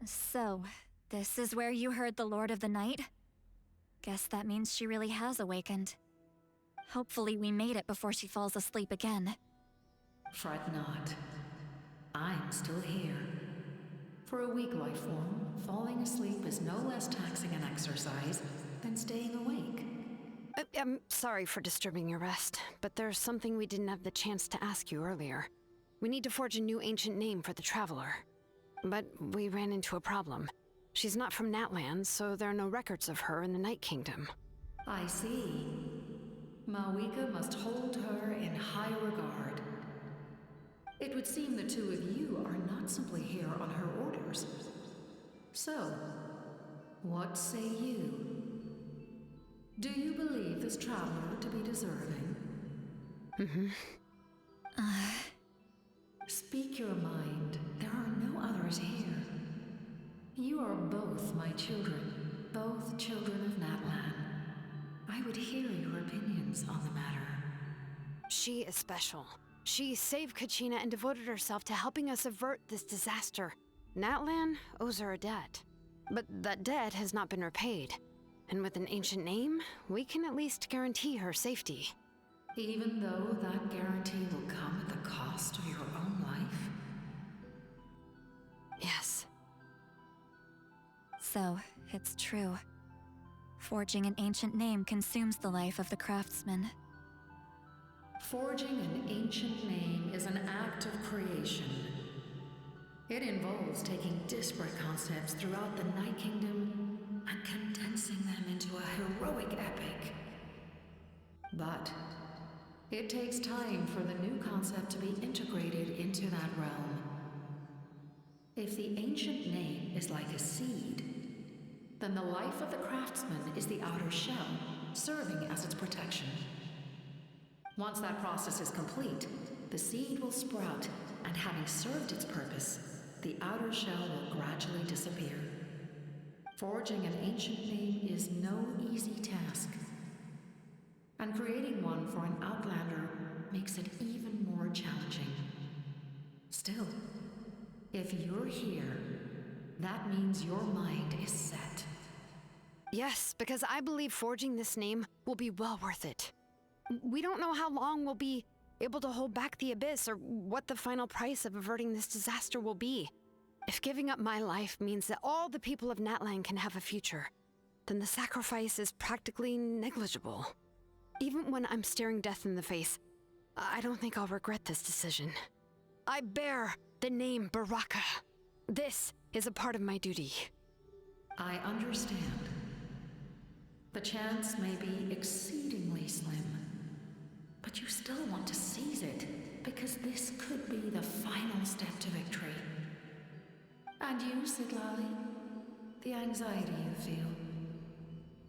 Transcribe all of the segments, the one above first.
So, this is where you heard the Lord of the Night? Guess that means she really has awakened. Hopefully we made it before she falls asleep again. Fret not. I'm still here. For a weak life form, falling asleep is no less taxing an exercise than staying awake. I'm sorry for disturbing your rest, but there's something we didn't have the chance to ask you earlier. We need to forge a new ancient name for the Traveler. But we ran into a problem. She's not from Natlan, so there are no records of her in the Night Kingdom. I see. Mawika must hold her in high regard. It would seem the two of you are not simply here on her orders. So, what say you? Do you believe this traveler to be deserving? Speak your mind. There are no others here. You are both my children, both children of Natlan. I would hear your opinions on the matter. She is special. She saved Kachina and devoted herself to helping us avert this disaster. Natlan owes her a debt. But that debt has not been repaid. And with an ancient name, we can at least guarantee her safety. Even though that guarantee will come at the cost of your own life? Yes. So, it's true. Forging an ancient name consumes the life of the craftsman. Forging an ancient name is an act of creation. It involves taking disparate concepts throughout the Night Kingdom and condensing them into a heroic epic. But it takes time for the new concept to be integrated into that realm. If the ancient name is like a seed, then the life of the craftsman is the outer shell, serving as its protection. Once that process is complete, the seed will sprout, and having served its purpose, the outer shell will gradually disappear. Forging an ancient name is no easy task, and creating one for an outlander makes it even more challenging. Still, if you're here, that means your mind is set. Yes, because I believe forging this name will be well worth it. We don't know how long we'll be able to hold back the abyss or what the final price of averting this disaster will be. If giving up my life means that all the people of Natlan can have a future, then the sacrifice is practically negligible. Even when I'm staring death in the face, I don't think I'll regret this decision. I bear the name Baraka. This is a part of my duty. I understand. The chance may be exceedingly slim, but you still want to seize it because this could be the final step to victory. And you, Sidlali, the anxiety you feel,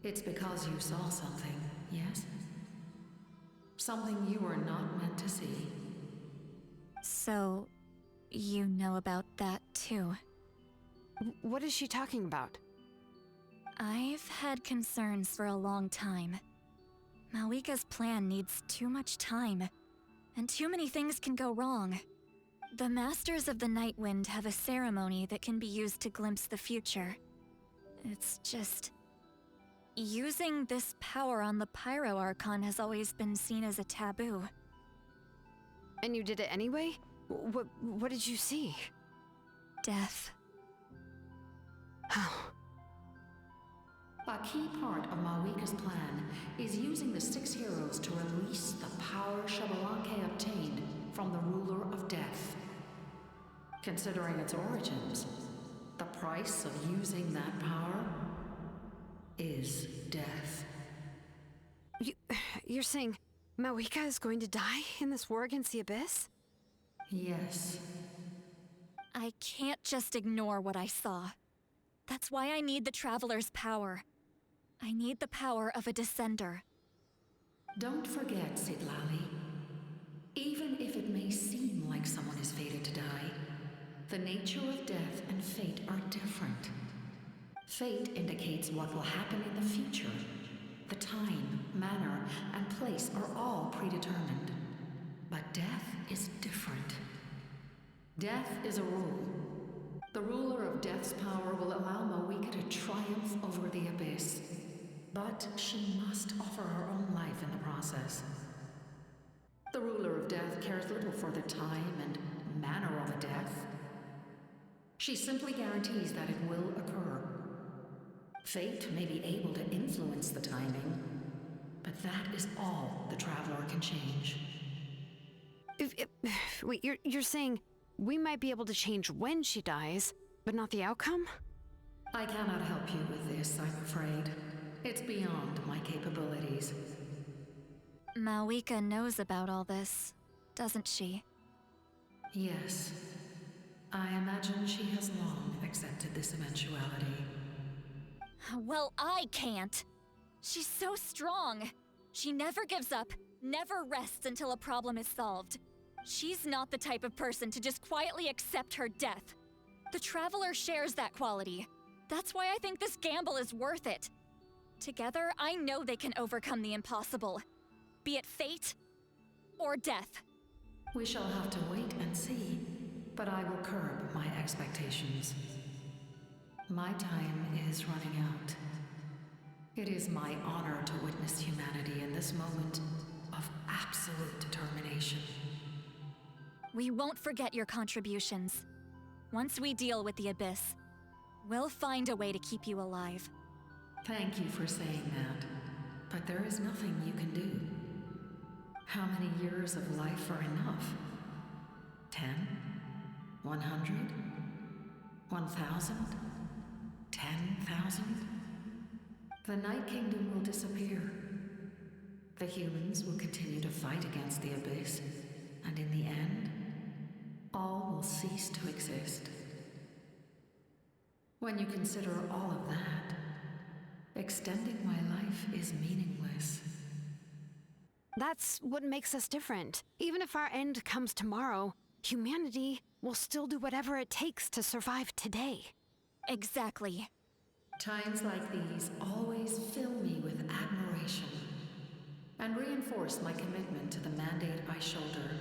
it's because you saw something, yes? Something you were not meant to see. So, you know about that too. What is she talking about? I've had concerns for a long time. Mawika's plan needs too much time, and too many things can go wrong. The Masters of the Night Wind have a ceremony that can be used to glimpse the future. It's just... using this power on the Pyro Archon has always been seen as a taboo. And you did it anyway? What did you see? Death. How? A key part of Mawika's plan is using the 6 heroes to release the power Xbalanque obtained from the ruler of death. Considering its origins, the price of using that power is death. You're saying Mawika is going to die in this war against the Abyss? Yes. I can't just ignore what I saw. That's why I need the Traveler's power. I need the power of a Descender. Don't forget, Sidlali. Even if it may seem like someone is fated to die, the nature of death and fate are different. Fate indicates what will happen in the future. The time, manner, and place are all predetermined. But death is different. Death is a rule. The ruler of death Death's power will allow Mawika to triumph over the Abyss. But she must offer her own life in the process. The ruler of death cares little for the time and manner of a death. She simply guarantees that it will occur. Fate may be able to influence the timing, but that is all the Traveler can change. Wait, you're saying we might be able to change when she dies, but not the outcome? I cannot help you with this, I'm afraid. It's beyond my capabilities. Mawika knows about all this, doesn't she? Yes. I imagine she has long accepted this eventuality. Well, I can't. She's so strong. She never gives up, never rests until a problem is solved. She's not the type of person to just quietly accept her death. The Traveler shares that quality. That's why I think this gamble is worth it. Together, I know they can overcome the impossible. Be it fate or death. We shall have to wait and see, but I will curb my expectations. My time is running out. It is my honor to witness humanity in this moment of absolute determination. We won't forget your contributions. Once we deal with the Abyss, we'll find a way to keep you alive. Thank you for saying that, but there is nothing you can do. How many years of life are enough? 10? 100? 1,000? 10,000? The Night Kingdom will disappear. The humans will continue to fight against the Abyss, and in the end, all will cease to exist. When you consider all of that, extending my life is meaningless. That's what makes us different. Even if our end comes tomorrow, humanity will still do whatever it takes to survive today. Exactly. Times like these always fill me with admiration and reinforce my commitment to the mandate I shoulder.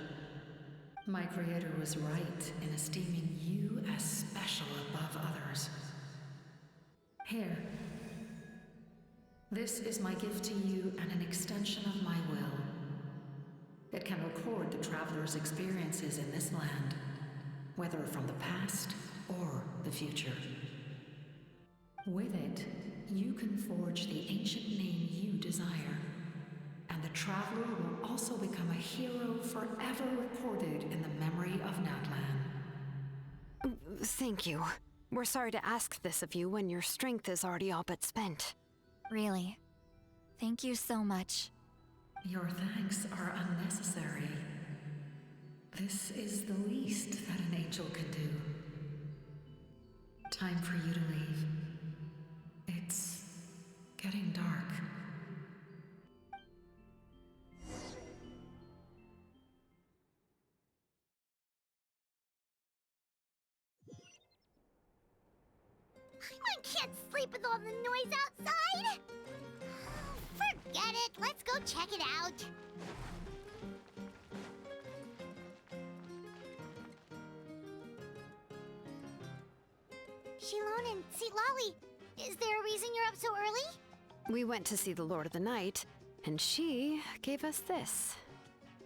My Creator was right in esteeming you as special above others. Here. This is my gift to you and an extension of my will. It can record the Traveler's experiences in this land, whether from the past or the future. With it, you can forge the ancient name you desire, and the Traveler will also become a hero forever recorded in the memory of Natlan. Thank you. We're sorry to ask this of you when your strength is already all but spent. Really. Thank you so much. Your thanks are unnecessary. This is the least that an angel can do. Time for you to leave. It's getting dark. I can't sleep with all the noise outside! Forget it, let's go check it out. Shilon and Lolly, is there a reason you're up so early? We went to see the Lord of the Night, and she gave us this.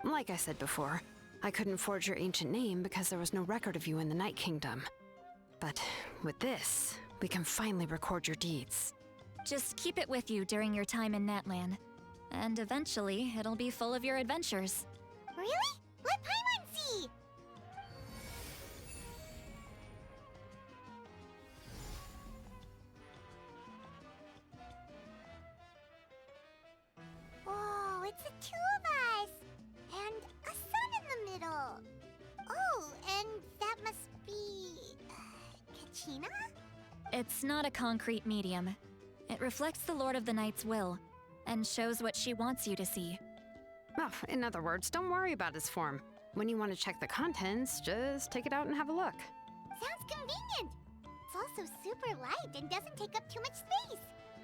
Like I said before, I couldn't forge your ancient name because there was no record of you in the Night Kingdom. But with this, we can finally record your deeds. Just keep it with you during your time in Natlan. And eventually, it'll be full of your adventures. Really? Let Paimon see! Oh, it's the two of us! And a sun in the middle! Oh, and that must be... Kachina? It's not a concrete medium. It reflects the Lord of the Night's will, and shows what she wants you to see. Well, in other words, don't worry about his form. When you want to check the contents, just take it out and have a look. Sounds convenient! It's also super light and doesn't take up too much space.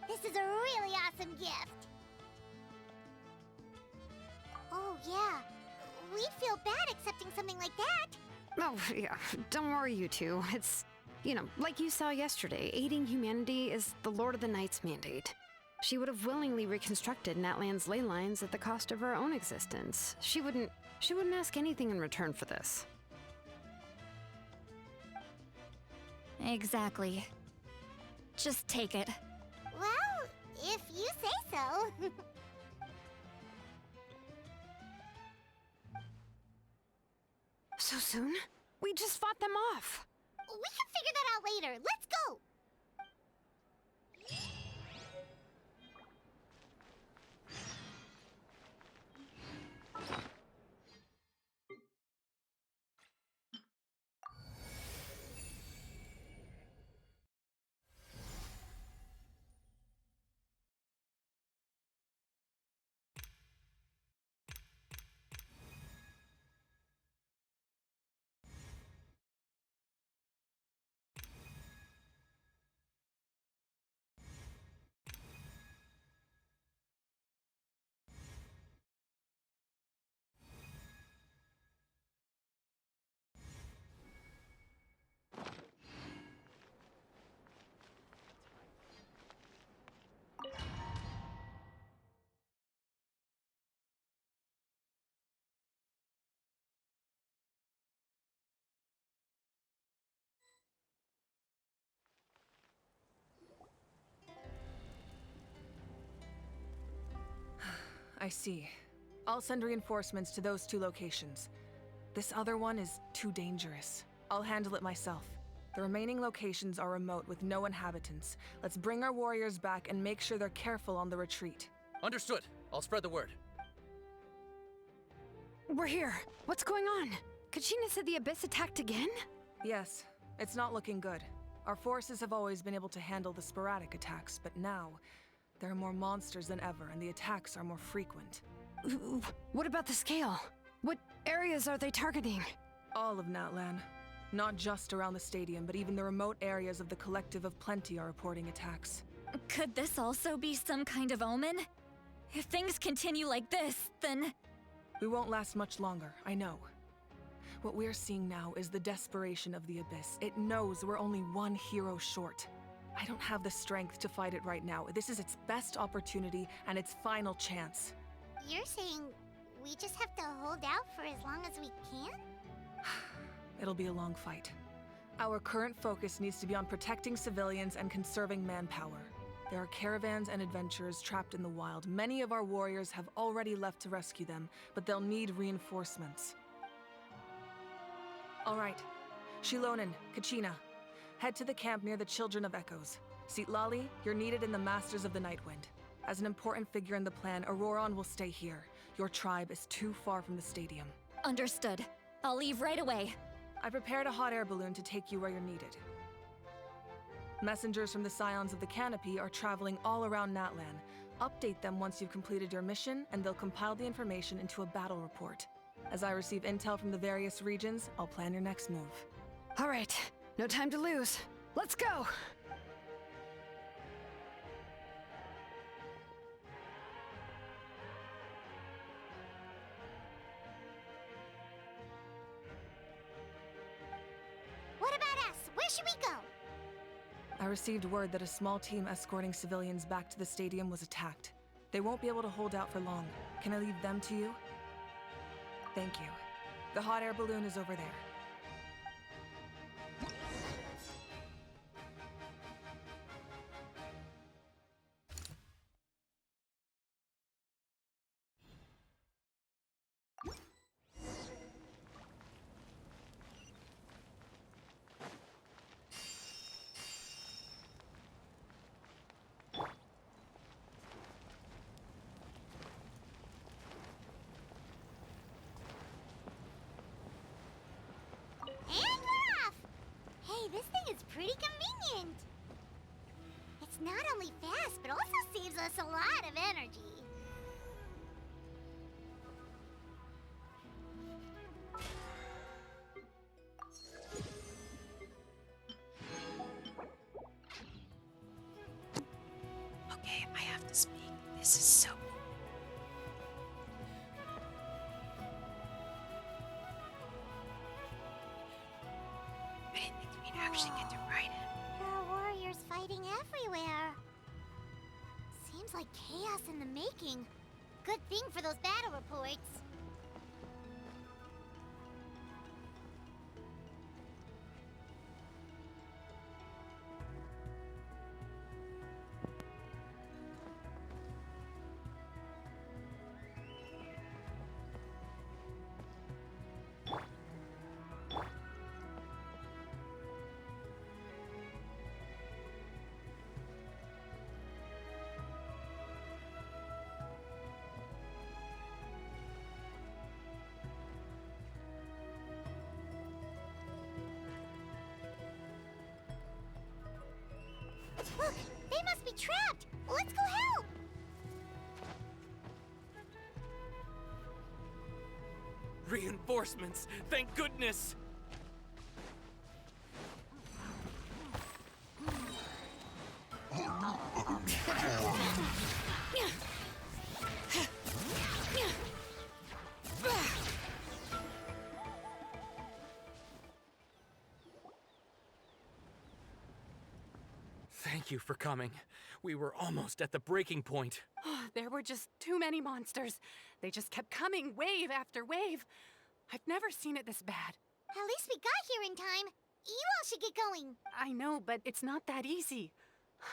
This is a really awesome gift. Oh yeah, we'd feel bad accepting something like that. Oh, yeah, don't worry, you two. You know, like you saw yesterday, aiding humanity is the Lord of the Night's mandate. She would have willingly reconstructed Natlan's ley lines at the cost of her own existence. She wouldn't ask anything in return for this. Exactly. Just take it. Well, if you say so. So soon? We just fought them off. We can figure that out later. Let's go! I see. I'll send reinforcements to those 2 locations. This other one is too dangerous. I'll handle it myself. The remaining locations are remote with no inhabitants. Let's bring our warriors back and make sure they're careful on the retreat. Understood. I'll spread the word. We're here. What's going on? Kachina said the Abyss attacked again? Yes, it's not looking good. Our forces have always been able to handle the sporadic attacks, but now there are more monsters than ever, and the attacks are more frequent. What about the scale? What areas are they targeting? All of Natlan. Not just around the stadium, but even the remote areas of the Collective of Plenty are reporting attacks. Could this also be some kind of omen? If things continue like this, then... We won't last much longer, I know. What we're seeing now is the desperation of the Abyss. It knows we're only one hero short. I don't have the strength to fight it right now. This is its best opportunity and its final chance. You're saying we just have to hold out for as long as we can? It'll be a long fight. Our current focus needs to be on protecting civilians and conserving manpower. There are caravans and adventurers trapped in the wild. Many of our warriors have already left to rescue them, but they'll need reinforcements. All right. Shilonen, Kachina, head to the camp near the Children of Echoes. Lali, you're needed in the Masters of the Nightwind. As an important figure in the plan, Auroron will stay here. Your tribe is too far from the stadium. Understood. I'll leave right away. I prepared a hot air balloon to take you where you're needed. Messengers from the Scions of the Canopy are traveling all around Natlan. Update them once you've completed your mission, and they'll compile the information into a battle report. As I receive intel from the various regions, I'll plan your next move. All right, no time to lose. Let's go! What about us? Where should we go? I received word that a small team escorting civilians back to the stadium was attacked. They won't be able to hold out for long. Can I leave them to you? Thank you. The hot air balloon is over there. And we're off! Hey, this thing is pretty convenient. It's not only fast, but also saves us a lot of energy. Okay, I have to speak. This is so cool. I didn't think we'd actually get to ride Seems like chaos in the making. Good thing for those battle reports. Look, they must be trapped. Let's go help. Reinforcements! Thank goodness! Thank you for coming. We were almost at the breaking point. There were just too many monsters. They just kept coming, wave after wave. I've never seen it this bad. At least we got here in time. You all should get going. I know, but it's not that easy.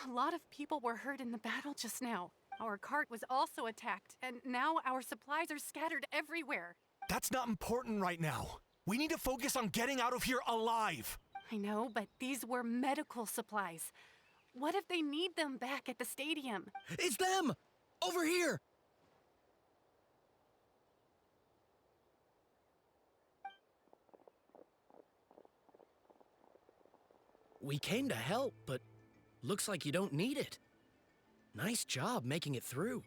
A lot of people were hurt in the battle just now. Our cart was also attacked, and now our supplies are scattered everywhere. That's not important right now. We need to focus on getting out of here alive. I know, but these were medical supplies. What if they need them back at the stadium? It's them! Over here! We came to help, but looks like you don't need it. Nice job making it through.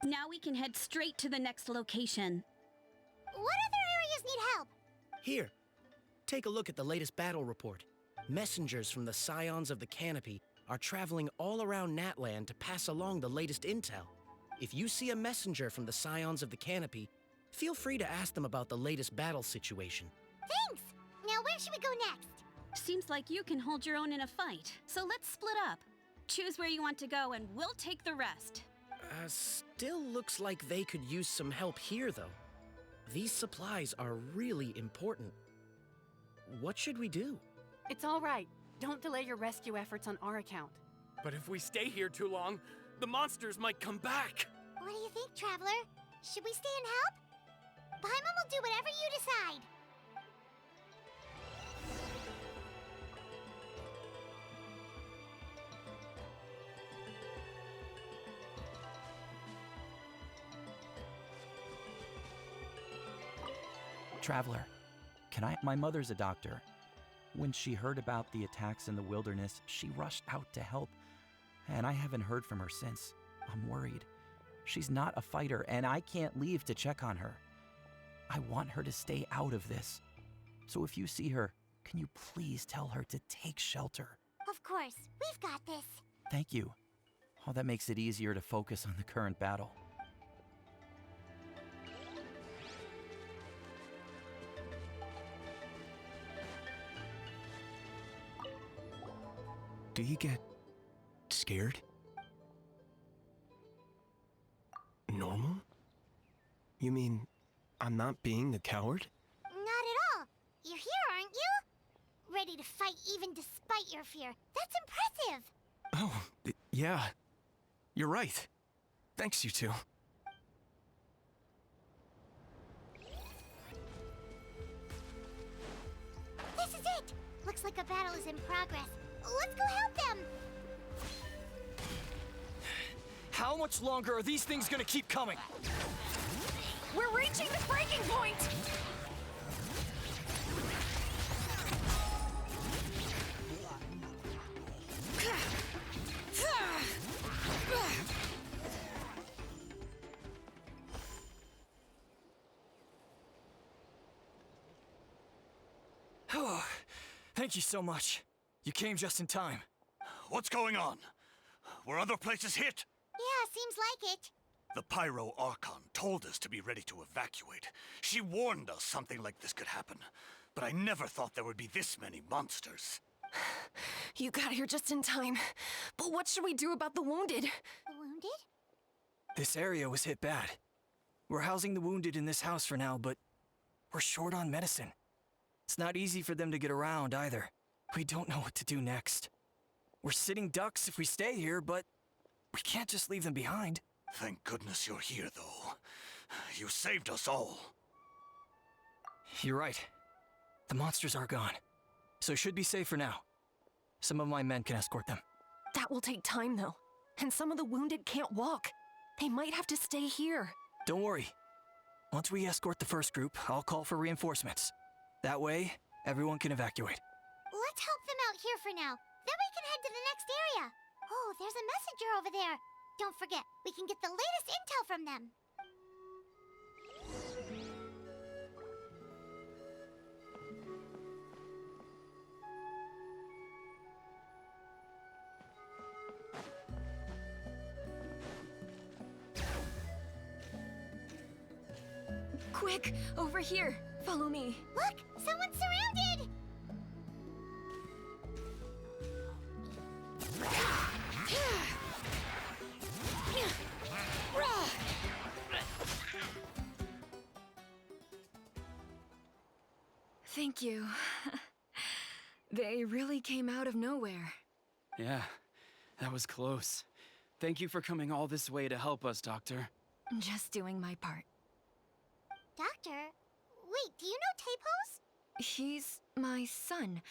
Now we can head straight to the next location. What other areas need help? Here, take a look at the latest battle report. Messengers from the Scions of the Canopy are traveling all around Natlan to pass along the latest intel. If you see a messenger from the Scions of the Canopy, feel free to ask them about the latest battle situation. Thanks. Now where should we go next? Seems like you can hold your own in a fight, so let's split up. Choose where you want to go and we'll take the rest. Still looks like they could use some help here, though. These supplies are really important. What should we do? It's all right. Don't delay your rescue efforts on our account. But if we stay here too long, the monsters might come back. What do you think, Traveler? Should we stay and help? Paimon will do whatever you decide. Traveler, my mother's a doctor. When she heard about the attacks in the wilderness, she rushed out to help, and I haven't heard from her since. I'm worried. She's not a fighter, and I can't leave to check on her. I want her to stay out of this. So if you see her, can you please tell her to take shelter? Of course, we've got this. Thank you. Oh, that makes it easier to focus on the current battle. Do you get scared? Normal? You mean I'm not being a coward? Not at all. You're here, aren't you? Ready to fight even despite your fear. That's impressive. Oh, yeah. You're right. Thanks, you two. This is it. Looks like a battle is in progress. Let's go help them! How much longer are these things gonna keep coming? We're reaching the breaking point! Thank you so much. You came just in time. What's going on? Were other places hit? Yeah, seems like it. The Pyro Archon told us to be ready to evacuate. She warned us something like this could happen. But I never thought there would be this many monsters. You got here just in time. But what should we do about the wounded? The wounded? This area was hit bad. We're housing the wounded in this house for now, but we're short on medicine. It's not easy for them to get around either. We don't know what to do next. We're sitting ducks if we stay here, but we can't just leave them behind. Thank goodness you're here, though. You saved us all. You're right. The monsters are gone, so should be safe for now. Some of my men can escort them. That will take time, though. And some of the wounded can't walk. They might have to stay here. Don't worry. Once we escort the first group, I'll call for reinforcements. That way, everyone can evacuate. Let's help them out here for now. Then we can head to the next area. Oh, there's a messenger over there. Don't forget, we can get the latest intel from them. Quick, over here. Follow me. Look, someone's surrounded! Thank you. They really came out of nowhere. Yeah, that was close. Thank you for coming all this way to help us, Doctor. Just doing my part. Doctor? Wait, do you know Tapos? He's my son.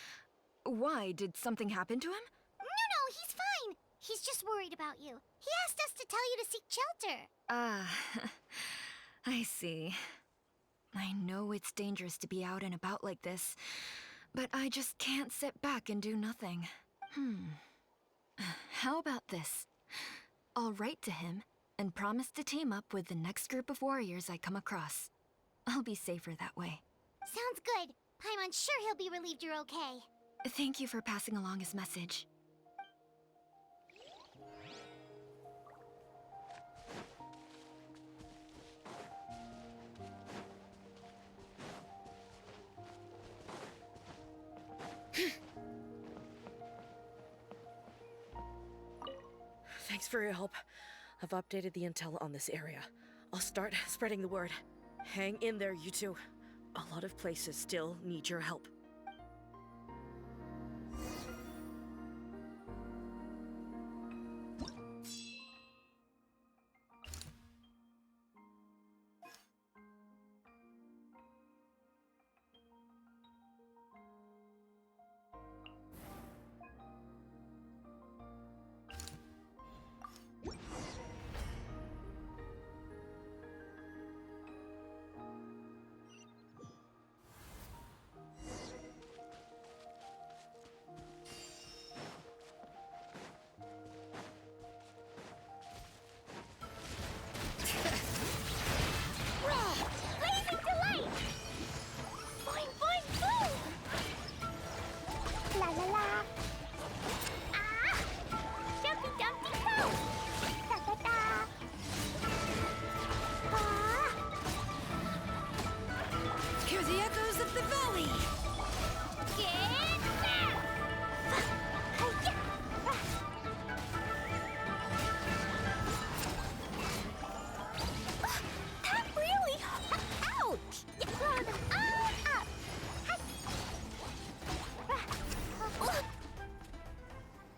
Why? Did something happen to him? No, he's fine. He's just worried about you. He asked us to tell you to seek shelter. Ah, I see. I know it's dangerous to be out and about like this, but I just can't sit back and do nothing. How about this? I'll write to him and promise to team up with the next group of warriors I come across. I'll be safer that way. Sounds good. I'm sure he'll be relieved you're okay. Thank you for passing along his message. Thanks for your help. I've updated the intel on this area. I'll start spreading the word. Hang in there, you two. A lot of places still need your help. Hear the echoes of the valley! That really... Ouch!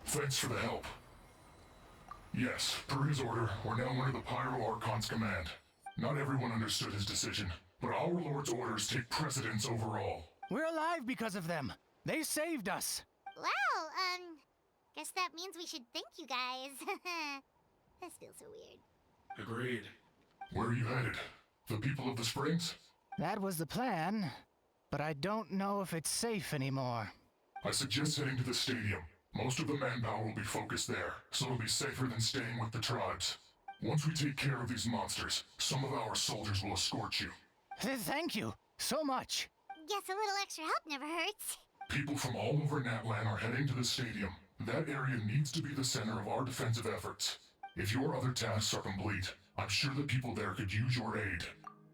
Thanks for the help. Yes, per his order, we're now under the Pyro Archon's command. Not everyone understood his decision, but our Lord's orders take precedence over all. We're alive because of them. They saved us. Well, guess that means we should thank you guys. This feels so weird. Agreed. Where are you headed? The people of the Springs? That was the plan, but I don't know if it's safe anymore. I suggest heading to the stadium. Most of the manpower will be focused there, so it'll be safer than staying with the tribes. Once we take care of these monsters, some of our soldiers will escort you. Thank you so much. Guess a little extra help never hurts. People from all over Natlan are heading to the stadium. That area needs to be the center of our defensive efforts. If your other tasks are complete, I'm sure the people there could use your aid.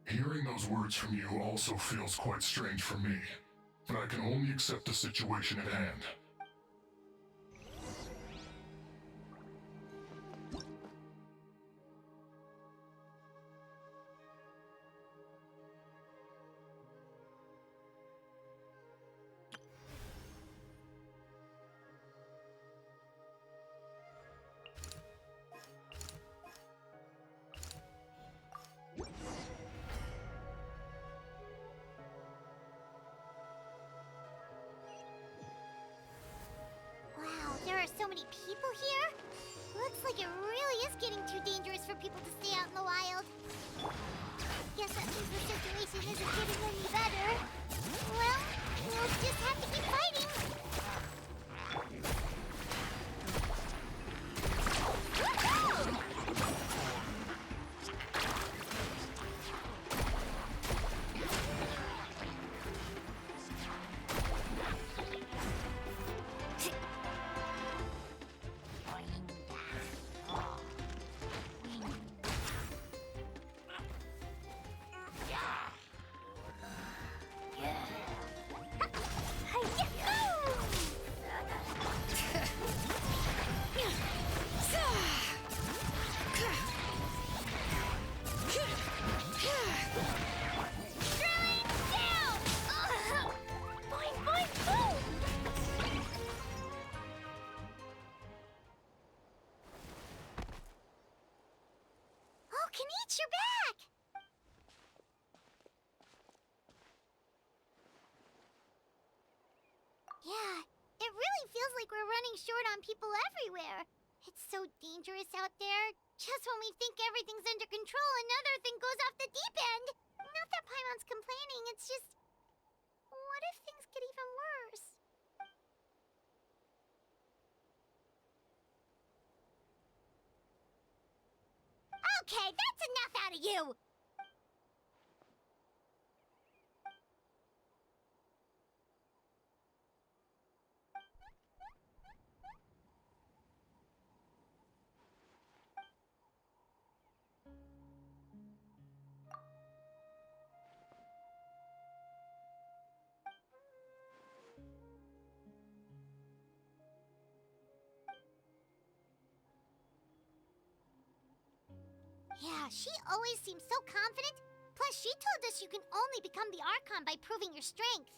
Hearing those words from you also feels quite strange for me, but I can only accept the situation at hand. many people here? Looks like it really is getting too dangerous for people to stay out in the wild. Guess that means the situation isn't getting any better. Well, we'll just have to keep fighting. Woohoo! You're back! Yeah, it really feels like we're running short on people everywhere. It's so dangerous out there. Just when we think everything's under control, another thing goes off the deep end. Not that Paimon's complaining, it's just... What if things get even worse? Okay, that's enough out of you! Yeah, she always seems so confident. Plus, she told us you can only become the Archon by proving your strength.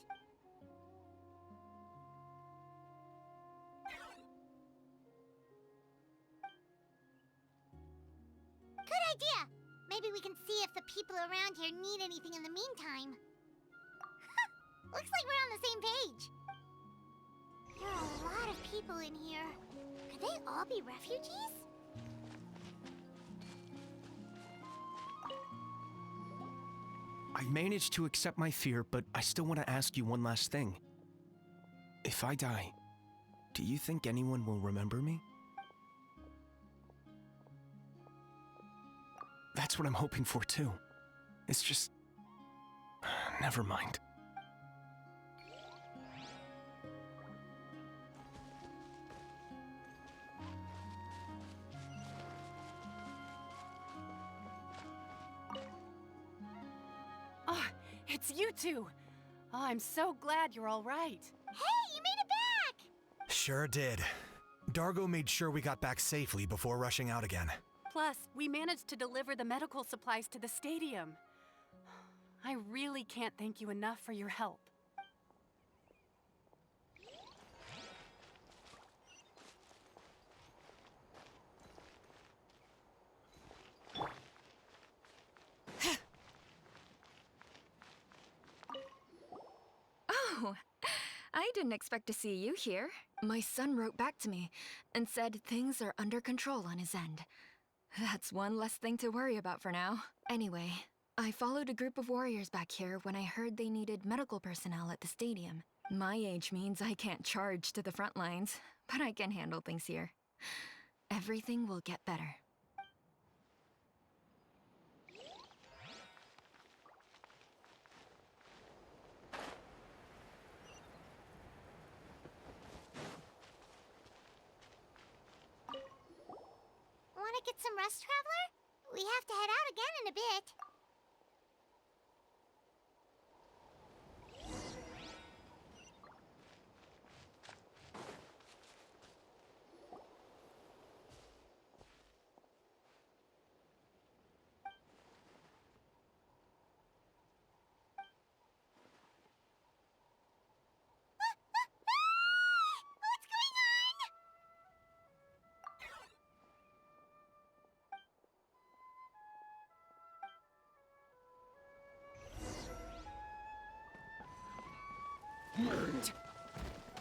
Good idea! Maybe we can see if the people around here need anything in the meantime. Looks like we're on the same page. There are a lot of people in here. Could they all be refugees? I've managed to accept my fear, but I still want to ask you one last thing. If I die, do you think anyone will remember me? That's what I'm hoping for too. It's just... never mind. It's you two! Oh, I'm so glad you're all right. Hey, you made it back! Sure did. Dargo made sure we got back safely before rushing out again. Plus, we managed to deliver the medical supplies to the stadium. I really can't thank you enough for your help. Oh, I didn't expect to see you here. My son wrote back to me and said things are under control on his end. That's one less thing to worry about for now. Anyway, I followed a group of warriors back here when I heard they needed medical personnel at the stadium. My age means I can't charge to the front lines, but I can handle things here. Everything will get better. Want to get some rest, Traveler? We have to head out again in a bit. What's going on?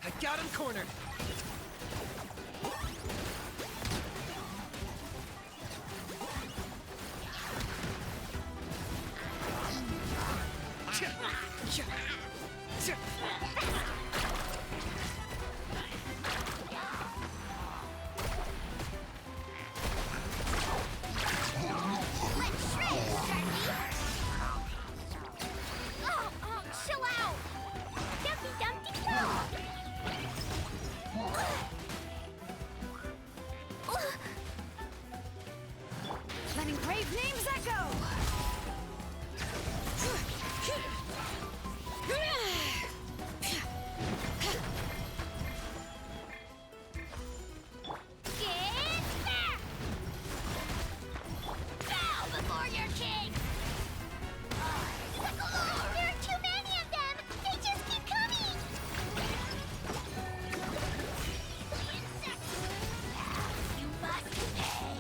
I got him cornered! Name's Echo! Get back! Bow before your king! There are too many of them! They just keep coming! You must pay!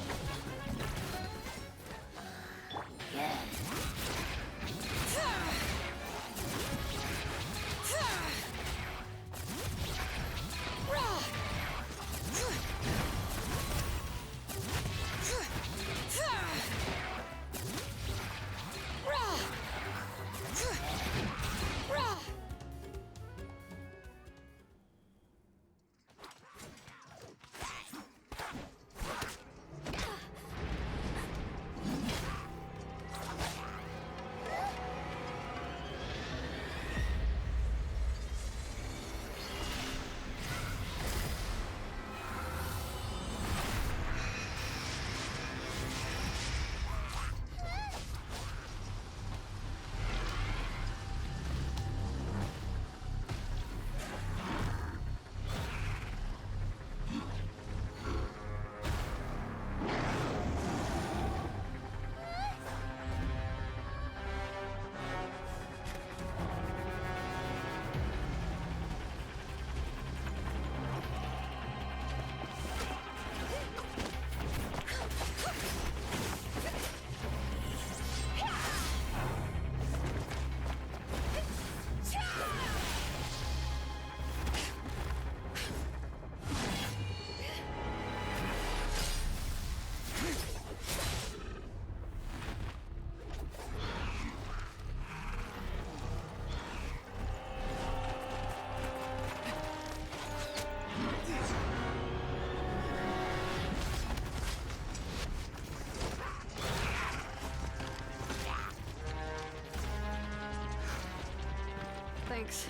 Thanks.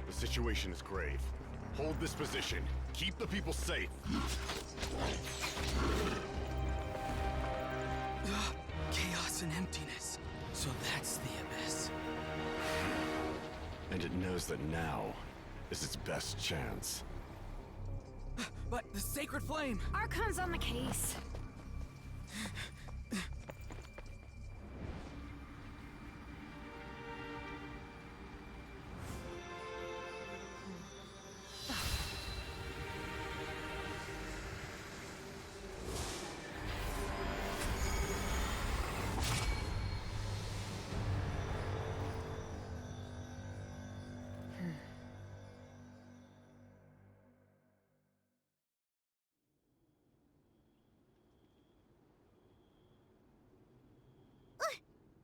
The situation is grave. Hold this position. Keep the people safe. Chaos and emptiness. So that's the abyss. And it knows that now is its best chance. But the sacred flame! Archon's on the case.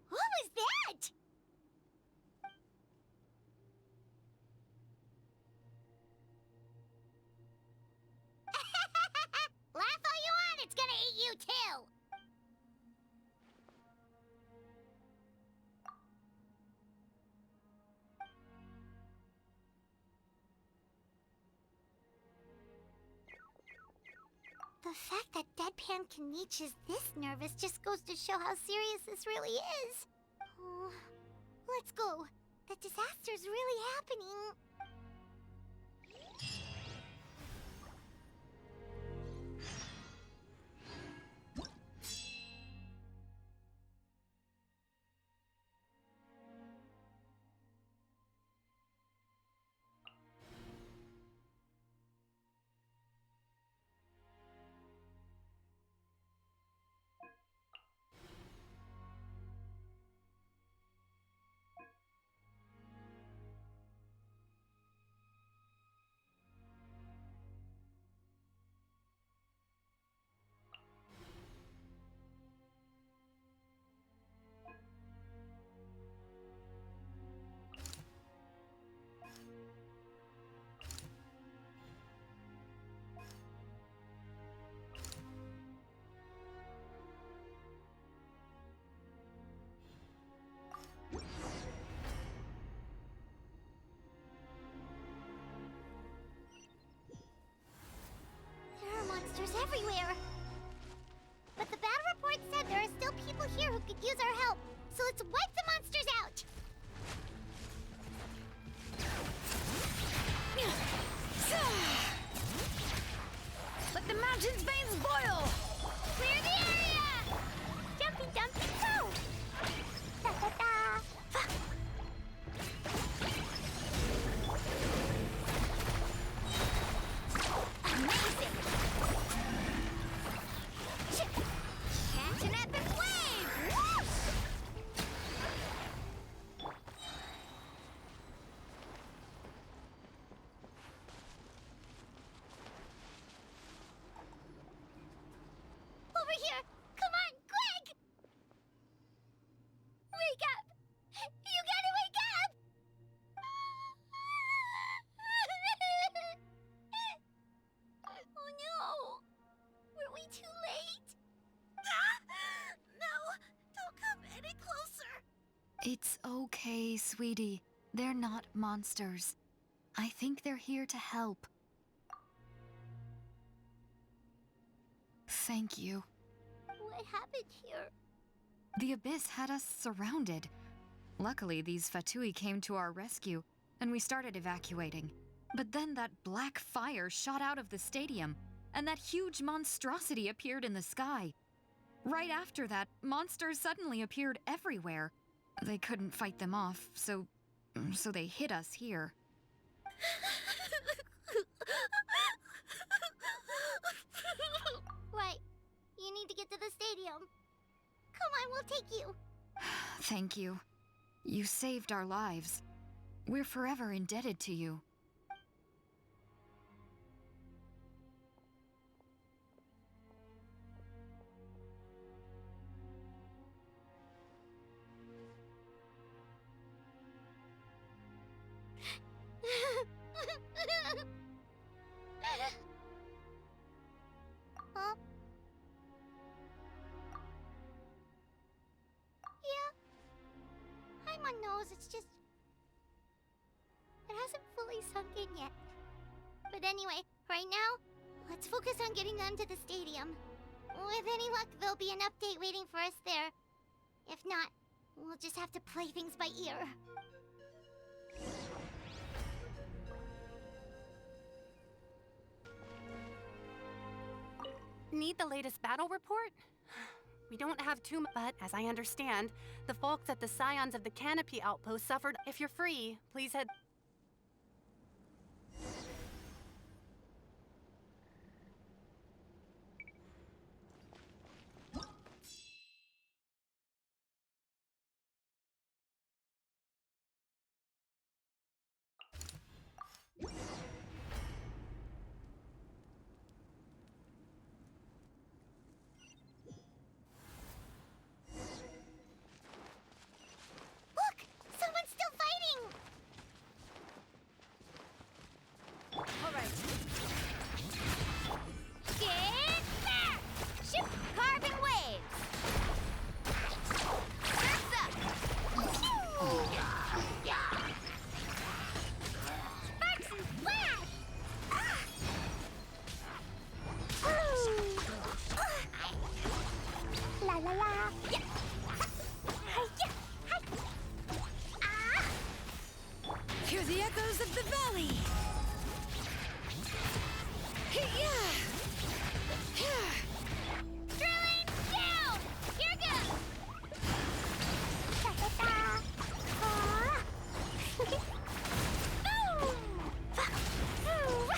What was that? Laugh all you want, it's gonna eat you too! The fact that Deadpan Kanich is this nervous just goes to show how serious this really is. Oh, let's go. The disaster's really happening. There are monsters everywhere. But the battle report said there are still people here who could use our help. So let's wipe the monsters out! Let the mountain's veins boil! Clear the area! Jumpy dumpy go! Da da da! Amazing! Catch an epic wave! Whoosh! Over here! Come on, quick! Wake up! You gotta wake up! Oh no! Were we too late? No, don't come any closer. It's okay, sweetie. They're not monsters. I think they're here to help. Thank you. What happened here? The Abyss had us surrounded. Luckily, these Fatui came to our rescue, and we started evacuating. But then that black fire shot out of the stadium, and that huge monstrosity appeared in the sky. Right after that, monsters suddenly appeared everywhere. They couldn't fight them off, so they hit us here. Right. You need to get to the stadium. Come on, we'll take you. Thank you. You saved our lives. We're forever indebted to you. Huh? Yeah. Paimon knows, it's just... it hasn't fully sunk in yet. But anyway, right now, let's focus on getting them to the stadium. With any luck, there'll be an update waiting for us there. If not, we'll just have to play things by ear. Need the latest battle report? We don't have too much, but as I understand, the folks at the Scions of the Canopy outpost suffered. If you're free, please head. Look! Someone's still fighting! Alright. Get back! Ship carving waves! Surf's up! Sparks and flash! La la la! Yeah. Hi-ya! Hi! Ah! Hear the echoes of the valley! Drilling down! Here goes! Da-da-da! Ah! Boom! Ooh!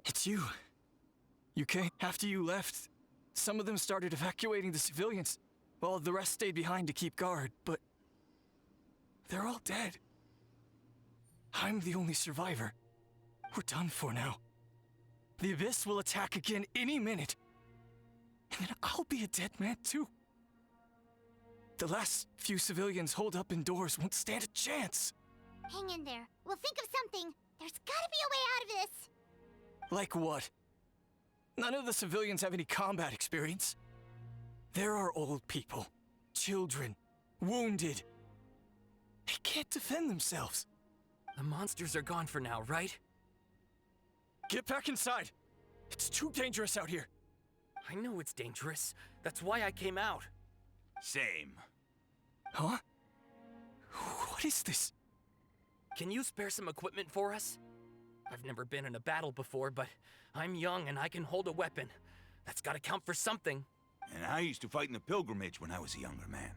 It's you. You came after you left. Some of them started evacuating the civilians, while the rest stayed behind to keep guard, but they're all dead. I'm the only survivor. We're done for now. The Abyss will attack again any minute. And then I'll be a dead man too. The last few civilians holed up indoors won't stand a chance. Hang in there. We'll think of something. There's gotta be a way out of this. Like what? None of the civilians have any combat experience. There are old people, children, wounded. They can't defend themselves. The monsters are gone for now, right? Get back inside. It's too dangerous out here. I know it's dangerous. That's why I came out. Same. Huh? What is this? Can you spare some equipment for us? I've never been in a battle before, but I'm young and I can hold a weapon. That's gotta count for something. And I used to fight in the pilgrimage when I was a younger man.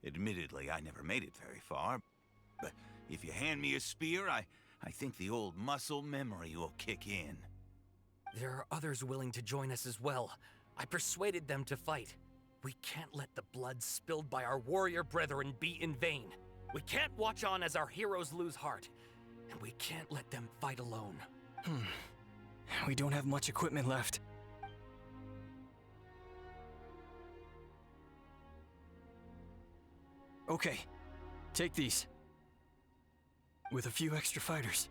Admittedly, I never made it very far. But if you hand me a spear, I think the old muscle memory will kick in. There are others willing to join us as well. I persuaded them to fight. We can't let the blood spilled by our warrior brethren be in vain. We can't watch on as our heroes lose heart. And we can't let them fight alone. We don't have much equipment left. Okay, take these. With a few extra fighters,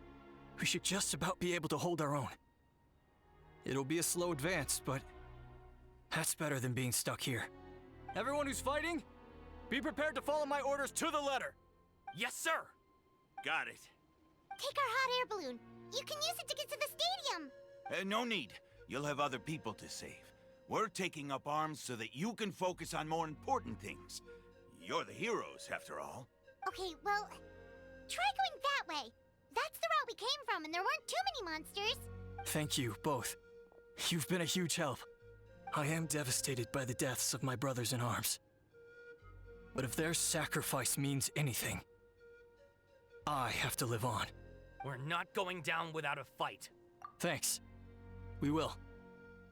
we should just about be able to hold our own. It'll be a slow advance, but that's better than being stuck here. Everyone who's fighting, be prepared to follow my orders to the letter. Yes, sir! Got it. Take our hot air balloon. You can use it to get to the stadium. No need. You'll have other people to save. We're taking up arms so that you can focus on more important things. You're the heroes, after all. Okay, well, try going that way. That's the route we came from, and there weren't too many monsters. Thank you, both. You've been a huge help. I am devastated by the deaths of my brothers in arms. But if their sacrifice means anything, I have to live on. We're not going down without a fight. Thanks. We will.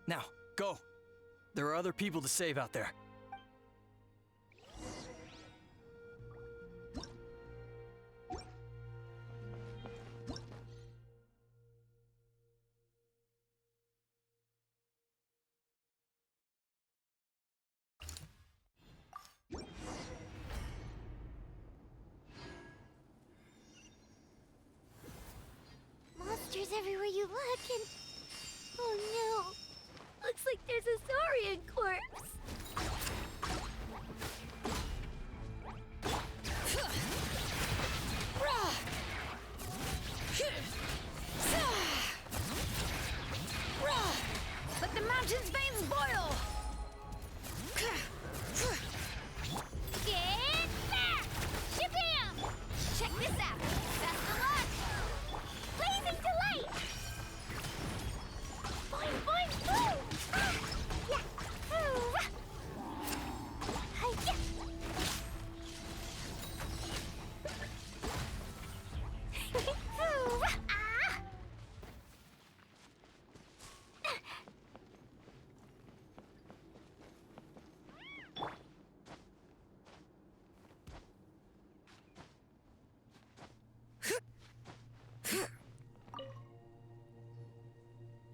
Now, go. There are other people to save out there. Monsters everywhere you look, and... oh no! Looks like there's a saurian corpse! Let the mountain's veins boil! Get back! Shabam! Check this out! Best of luck! Blazing delight! Boing, boing, boom! Yeah! Ooh. Hi-ya! Ooh. Ah!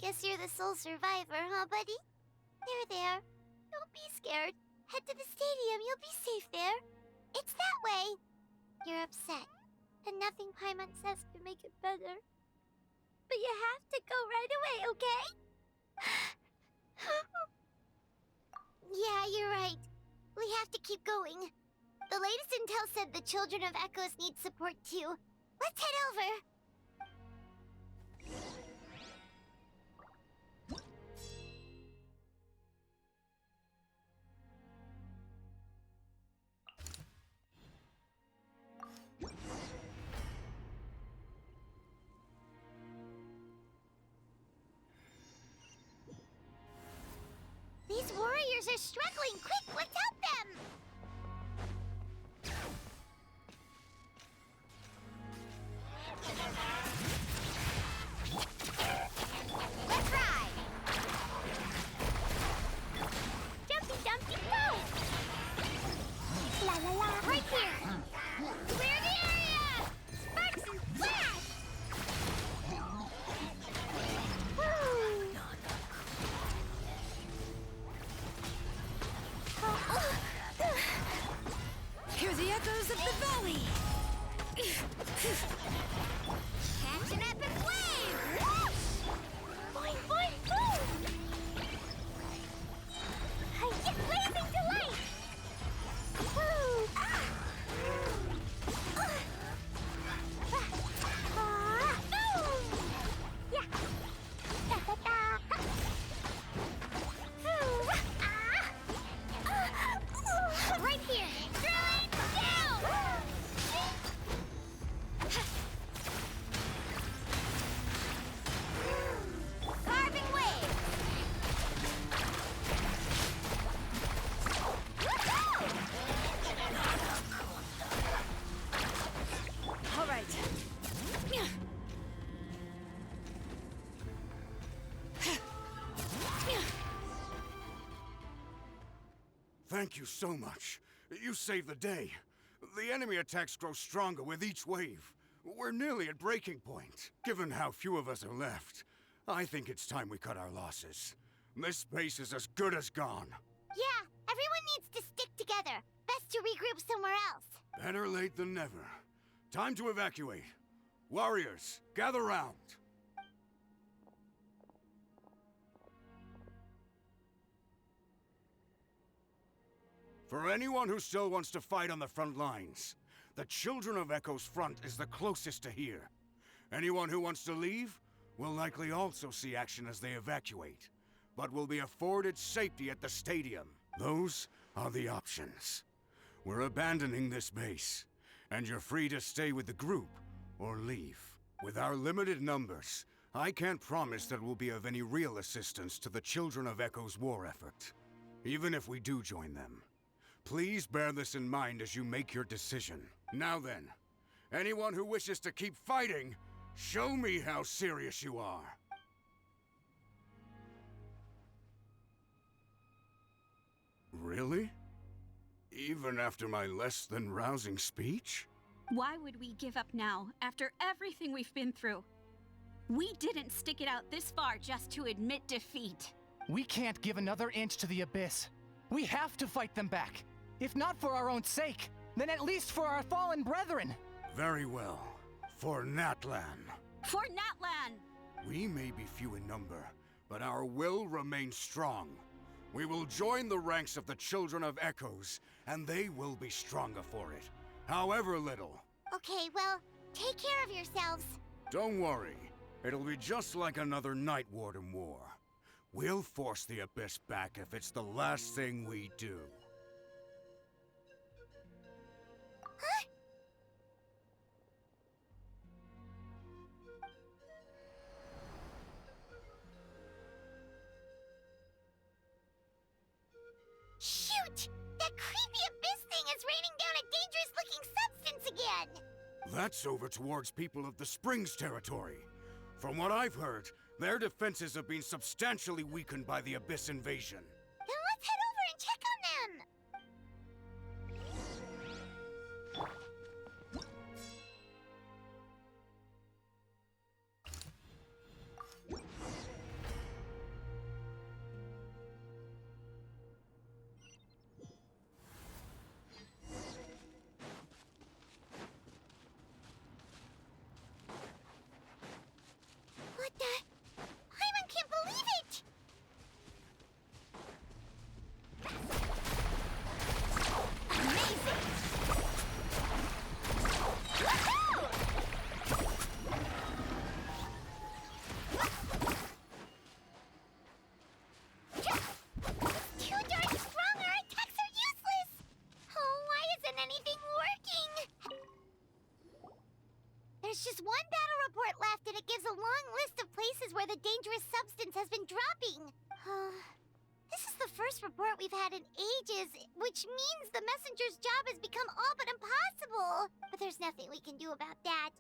Guess you're the sole survivor, huh, buddy? There. Don't be scared. Head to the stadium. You'll be safe there. It's that way. You're upset, and nothing Paimon says can make it better. But you have to go right away, okay? Yeah, you're right. We have to keep going. The latest intel said the Children of Echoes need support too. Let's head over. These warriors are struggling. Quick, let's help them! Let's ride! Jumpy, jumpy, go! La la la! Right here! Clear the area! Sparks and flash! Woo! Hear the echoes of the valley! Catch an epic wave! Boing, boing, boom! Hi-ya, blazing delight! Woo! Ah! Boom! Yeah! Da-da-da! Thank you so much. You saved the day. The enemy attacks grow stronger with each wave. We're nearly at breaking point. Given how few of us are left, I think it's time we cut our losses. This base is as good as gone. Yeah, everyone needs to stick together. Best to regroup somewhere else. Better late than never. Time to evacuate. Warriors, gather round. For anyone who still wants to fight on the front lines, the Children of Echo's front is the closest to here. Anyone who wants to leave will likely also see action as they evacuate, but will be afforded safety at the stadium. Those are the options. We're abandoning this base, and you're free to stay with the group or leave. With our limited numbers, I can't promise that we'll be of any real assistance to the Children of Echo's war effort. Even if we do join them, please bear this in mind as you make your decision. Now then, anyone who wishes to keep fighting, show me how serious you are. Really? Even after my less than rousing speech? Why would we give up now, after everything we've been through? We didn't stick it out this far just to admit defeat. We can't give another inch to the Abyss. We have to fight them back. If not for our own sake, then at least for our fallen brethren. Very well. For Natlan. For Natlan! We may be few in number, but our will remains strong. We will join the ranks of the Children of Echoes, and they will be stronger for it, however little. Okay, well, take care of yourselves. Don't worry. It'll be just like another Night Warden war. We'll force the Abyss back if it's the last thing we do. Huh? Shoot! That creepy Abyss thing is raining down a dangerous-looking substance again! That's over towards people of the Springs territory. From what I've heard, their defenses have been substantially weakened by the Abyss invasion. Then let's head over and check on them! What the? Hyman can't believe it! Amazing! Woohoo! It's too darn strong, our attacks are useless! Oh, why isn't anything working? There's just one battle report left, and it gives a long list of places where the dangerous substance has been dropping. This is the first report we've had in ages, which means the messenger's job has become all but impossible. But there's nothing we can do about that.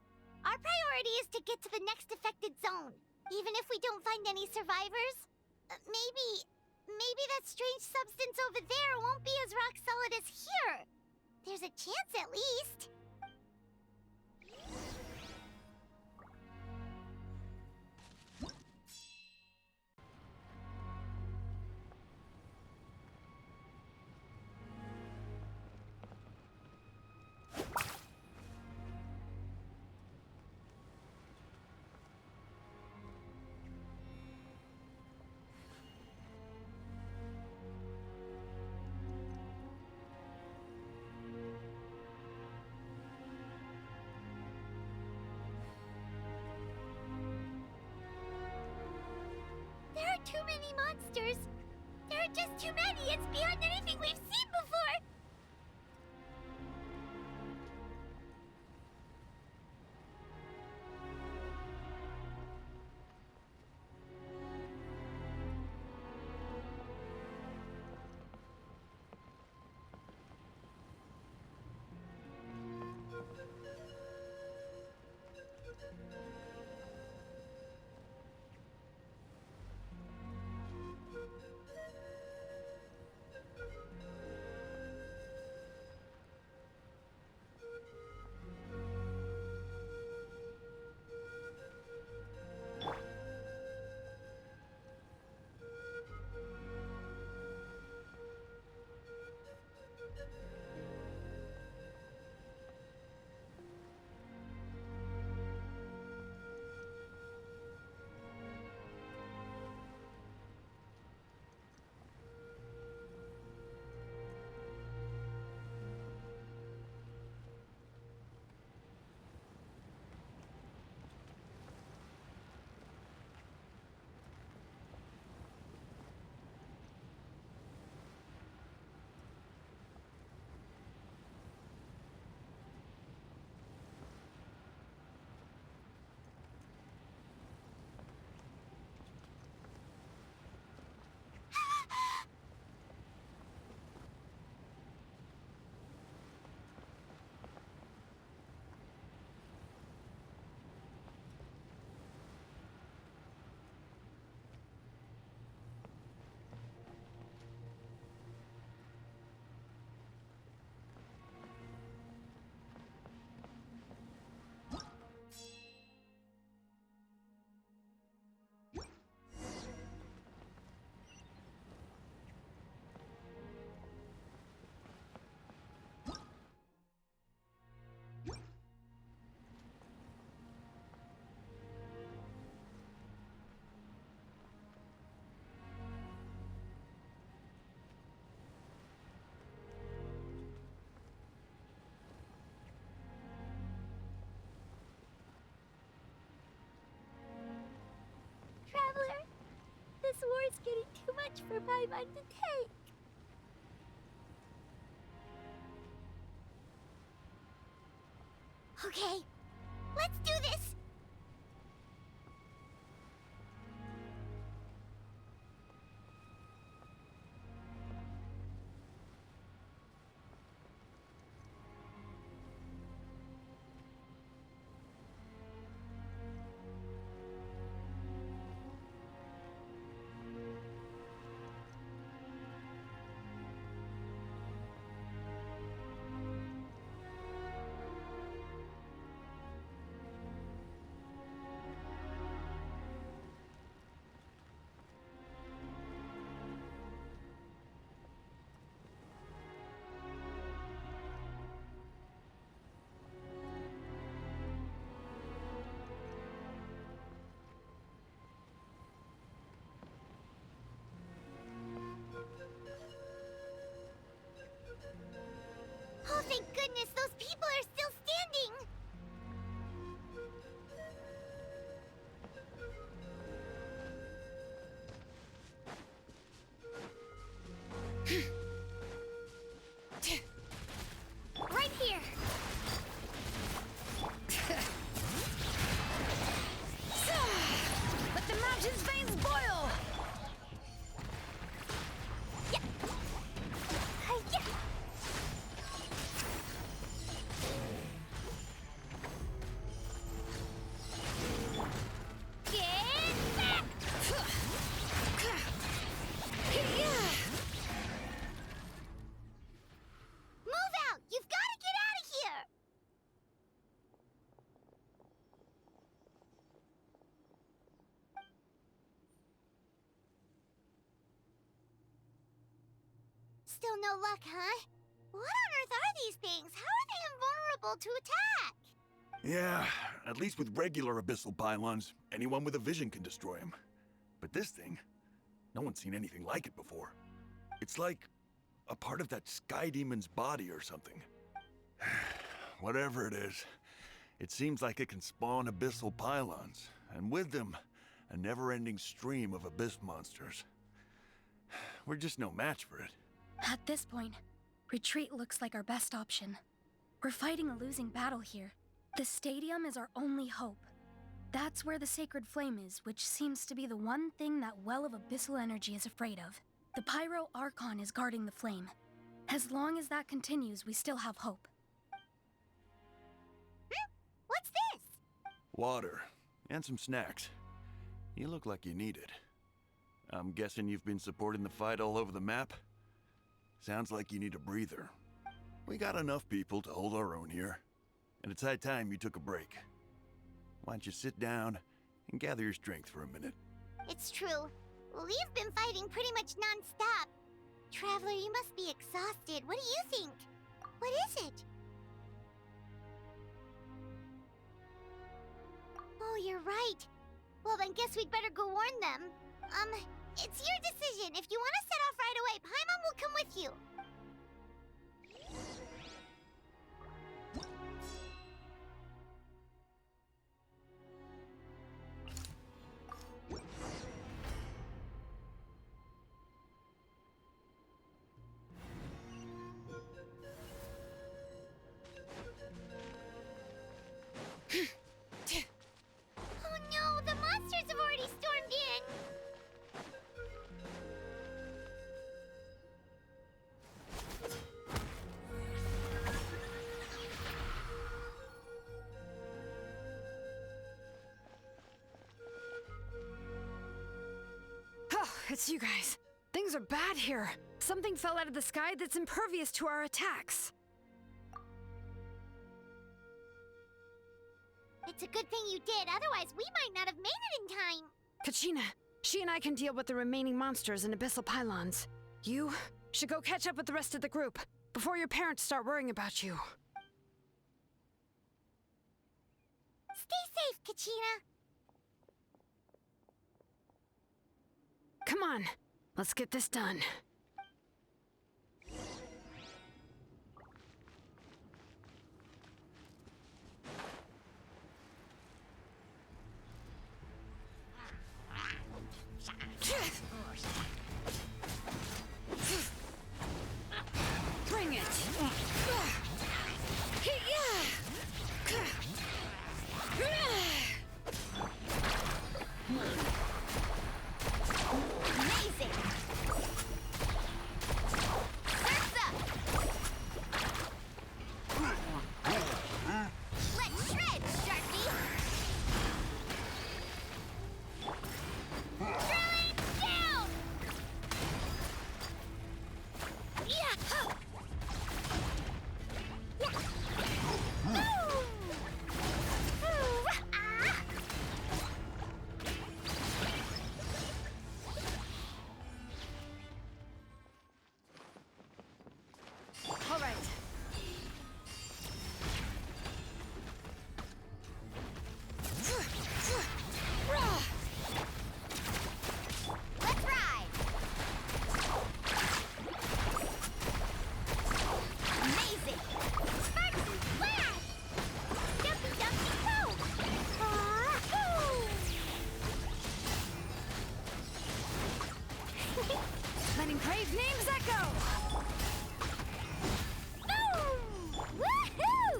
Our priority is to get to the next affected zone. Even if we don't find any survivors, maybe that strange substance over there won't be as rock solid as here. There's a chance at least. There are too many monsters. There are just too many. It's beyond anything we've seen before. is getting too much for Paimon to take. Okay, let's do this! Oh, thank goodness, those people are still standing! Right here! Let the mountain's veins boil! Yeah. Yeah. Get back! Move out! You've got to get out of here! Still no luck, huh? What on earth are these things? How are they invulnerable to attack? Yeah, at least with regular abyssal pylons, anyone with a vision can destroy them. But this thing, no one's seen anything like it before. It's like a part of that sky demon's body or something. Whatever it is, it seems like it can spawn abyssal pylons, and with them, a never-ending stream of abyss monsters. We're just no match for it. At this point, retreat looks like our best option. We're fighting a losing battle here. The stadium is our only hope. That's where the sacred flame is, which seems to be the one thing that well of abyssal energy is afraid of. The Pyro Archon is guarding the flame. As long as that continues, we still have hope. What's this? Water, and some snacks. You look like you need it. I'm guessing you've been supporting the fight all over the map? Sounds like you need a breather. We got enough people to hold our own here, and it's high time you took a break. Why don't you sit down and gather your strength for a minute? It's true. We've been fighting pretty much non-stop. Traveler, you must be exhausted. What do you think? What is it? Oh, you're right. Well, then guess we'd better go warn them. It's your decision. If you want to set off right away, Paimon will come with you. Oh no, the monsters have already stormed in! Oh, it's you guys. Things are bad here. Something fell out of the sky that's impervious to our attacks. It's a good thing you did, otherwise we might not have made it in time. Kachina, she and I can deal with the remaining monsters and abyssal pylons. You should go catch up with the rest of the group before your parents start worrying about you. Stay safe, Kachina. Come on, let's get this done. Name's Echo! Boom! Woohoo!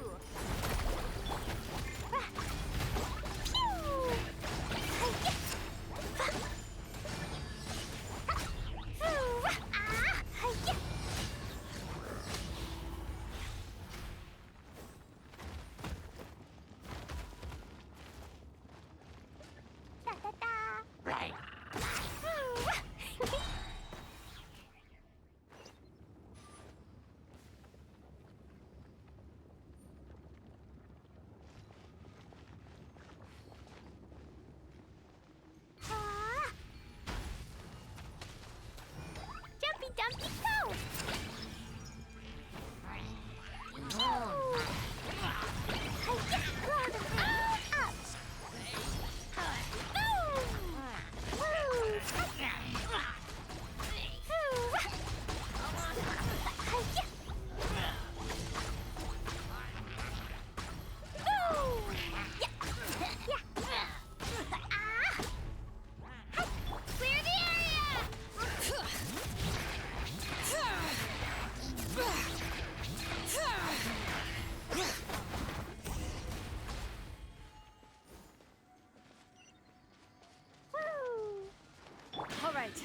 Pew! Jumpy Dumpy go! Clear the area! All right.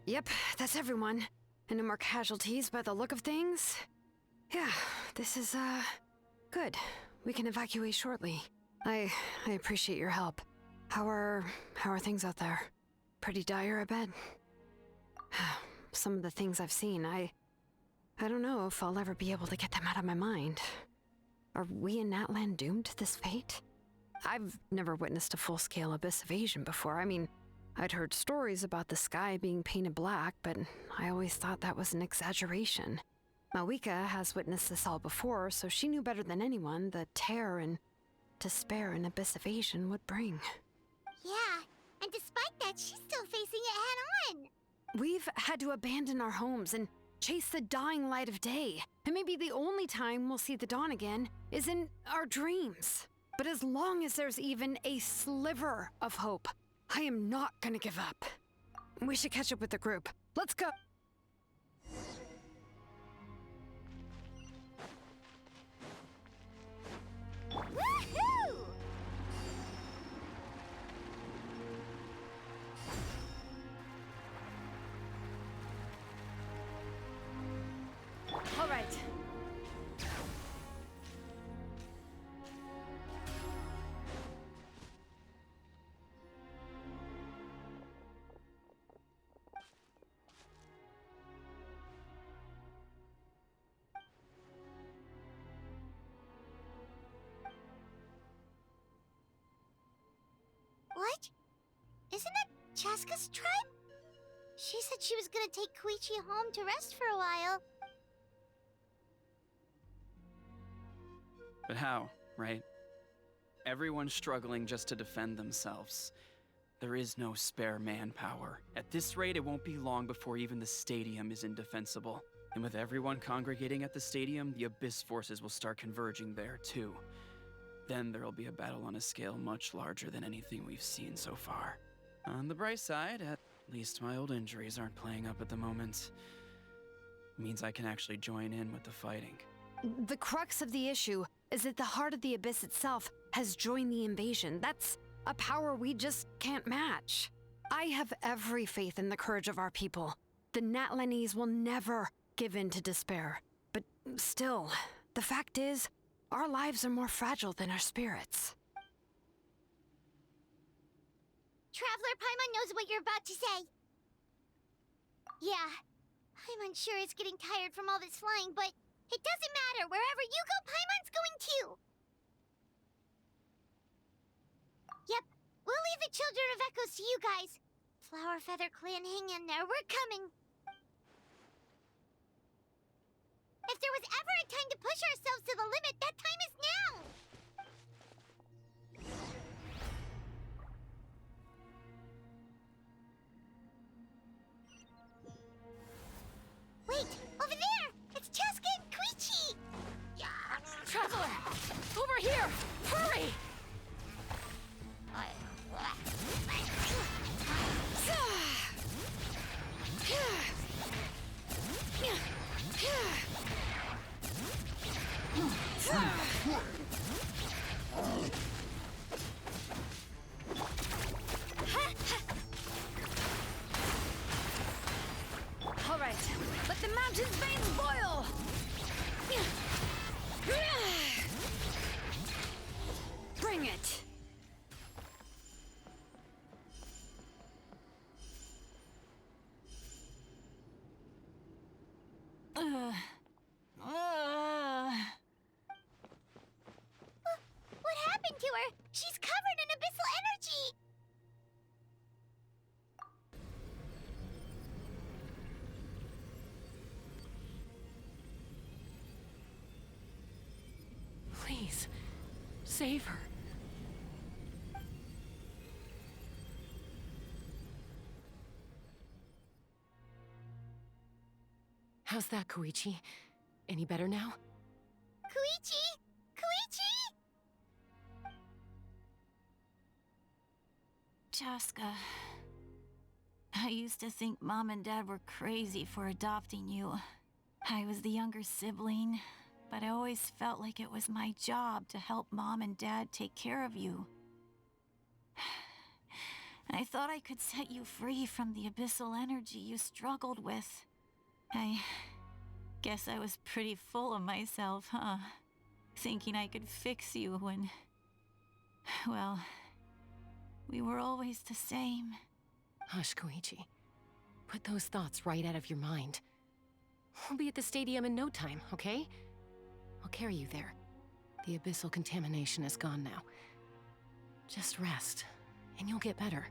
Yep, that's everyone. And no more casualties by the look of things. Yeah, this is, good. We can evacuate shortly. I appreciate your help. How are things out there? Pretty dire, I bet. Some of the things I've seen, I don't know if I'll ever be able to get them out of my mind. Are we in Natlan doomed to this fate? I've never witnessed a full-scale abyss invasion before. I mean, I'd heard stories about the sky being painted black, but I always thought that was an exaggeration. Malika has witnessed this all before, so she knew better than anyone the terror and despair an abyss invasion would bring. Yeah, and despite that, she's still facing it head-on. We've had to abandon our homes and chase the dying light of day. And maybe the only time we'll see the dawn again is in our dreams. But as long as there's even a sliver of hope, I am not gonna give up. We should catch up with the group. Let's go! Woohoo! All right. What? Isn't that Chaska's tribe? She said she was gonna take Koichi home to rest for a while. But how, right? Everyone's struggling just to defend themselves. There is no spare manpower. At this rate, it won't be long before even the stadium is indefensible. And with everyone congregating at the stadium, the Abyss forces will start converging there, too. Then there'll be a battle on a scale much larger than anything we've seen so far. On the bright side, at least my old injuries aren't playing up at the moment. Means I can actually join in with the fighting. The crux of the issue is that the heart of the Abyss itself has joined the invasion. That's a power we just can't match. I have every faith in the courage of our people. The Natlanese will never give in to despair. But still, the fact is, our lives are more fragile than our spirits. Traveler Paimon knows what you're about to say. Yeah, I'm unsure it's getting tired from all this flying, but it doesn't matter. Wherever you go, Paimon's going too. Yep, we'll leave the Children of Echoes to you guys. Flower Feather Clan, hang in there. We're coming. If there was ever a time to push ourselves to the limit, that time is now! Wait! Over there! It's Chaska and Koichi! What happened to her? She's covered in abyssal energy! Please, save her. How's that, Koichi? Any better now? Koichi! Koichi! Chaska, I used to think Mom and Dad were crazy for adopting you. I was the younger sibling, but I always felt like it was my job to help Mom and Dad take care of you. I thought I could set you free from the abyssal energy you struggled with. I guess I was pretty full of myself, huh? Thinking I could fix you when... well, we were always the same. Hush, Koichi. Put those thoughts right out of your mind. We'll be at the stadium in no time, okay? I'll carry you there. The abyssal contamination is gone now. Just rest, and you'll get better.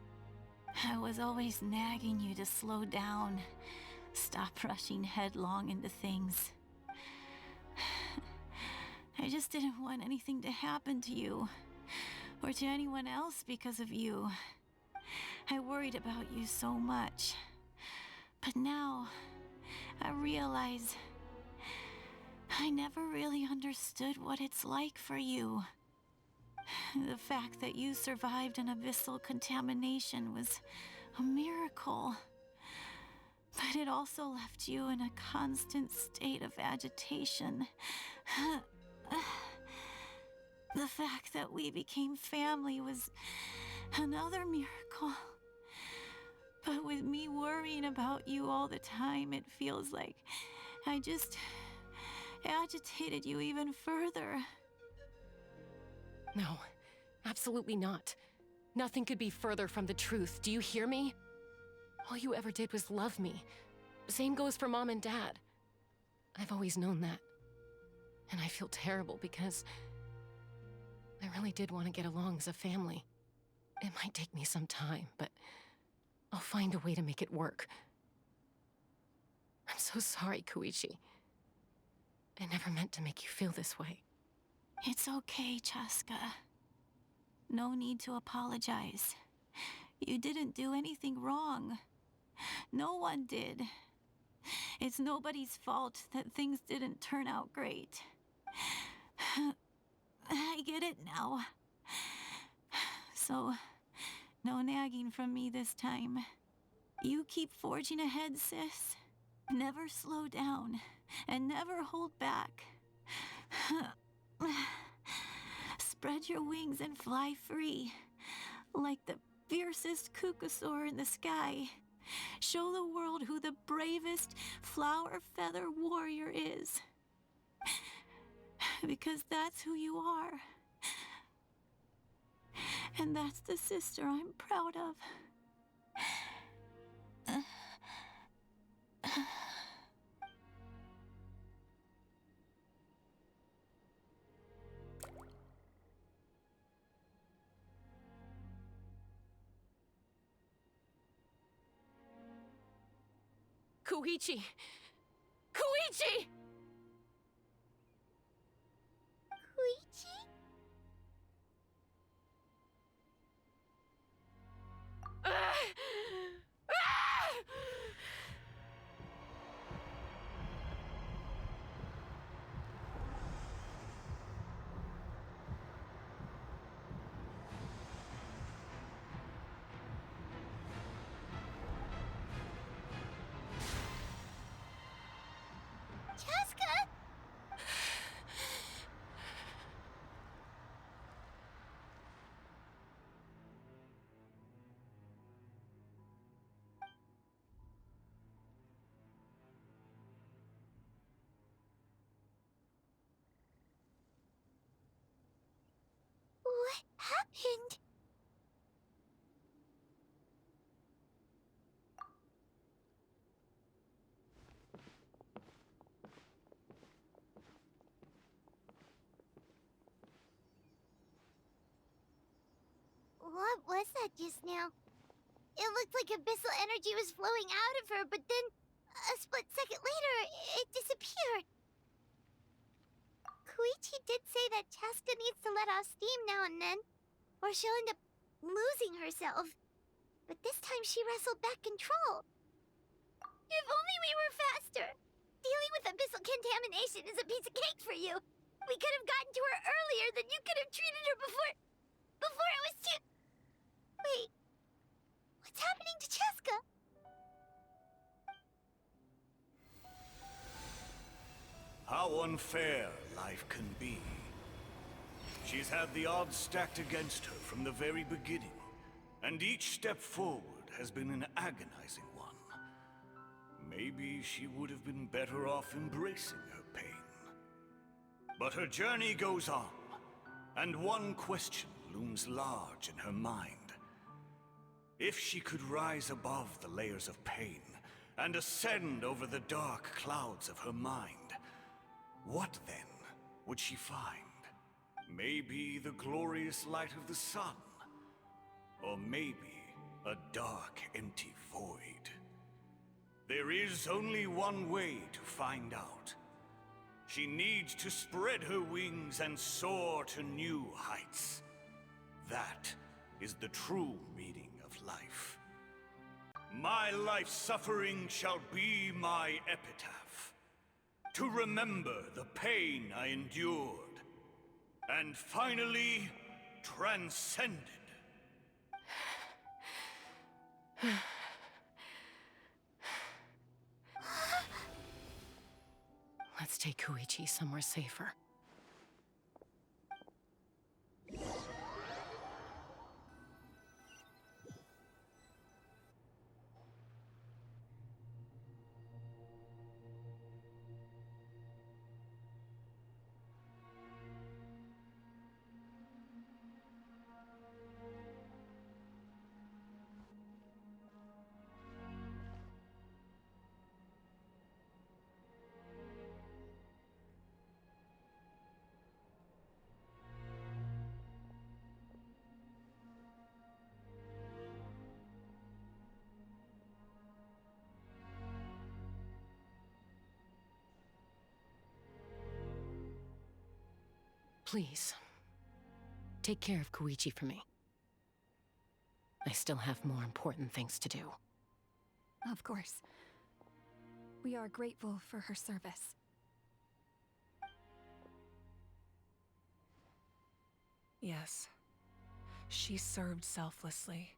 I was always nagging you to slow down. Stop rushing headlong into things. I just didn't want anything to happen to you, or to anyone else because of you. I worried about you so much. But now, I realize I never really understood what it's like for you. The fact that you survived an abyssal contamination was a miracle. But it also left you in a constant state of agitation. The fact that we became family was another miracle. But with me worrying about you all the time, it feels like I just agitated you even further. No, absolutely not. Nothing could be further from the truth. Do you hear me? All you ever did was love me. Same goes for Mom and Dad. I've always known that. And I feel terrible because I really did want to get along as a family. It might take me some time, but I'll find a way to make it work. I'm so sorry, Koichi. I never meant to make you feel this way. It's okay, Chaska. No need to apologize. You didn't do anything wrong. No one did. It's nobody's fault that things didn't turn out great. I get it now. So, no nagging from me this time. You keep forging ahead, sis. Never slow down, and never hold back. Spread your wings and fly free, like the fiercest kukusaur in the sky. Show the world who the bravest flower feather warrior is. Because that's who you are. And that's the sister I'm proud of. Koichi! Koichi! Koichi? Chaska! What happened? that just now. It looked like abyssal energy was flowing out of her, but then, a split second later, it disappeared. Koichi did say that Chaska needs to let off steam now and then, or she'll end up losing herself. But this time she wrestled back control. If only we were faster! Dealing with abyssal contamination is a piece of cake for you. We could have gotten to her earlier, then you could have treated her before it was too... Wait, what's happening to Chaska? How unfair life can be. She's had the odds stacked against her from the very beginning, and each step forward has been an agonizing one. Maybe she would have been better off embracing her pain. But her journey goes on, and one question looms large in her mind. If she could rise above the layers of pain and ascend over the dark clouds of her mind, what then would she find? Maybe the glorious light of the sun, or maybe a dark, empty void. There is only one way to find out. She needs to spread her wings and soar to new heights. That is the true meaning of life. My life's suffering shall be my epitaph. To remember the pain I endured, and finally transcended. Let's take Koichi somewhere safer. Please, take care of Koichi for me. I still have more important things to do. Of course. We are grateful for her service. Yes. She served selflessly.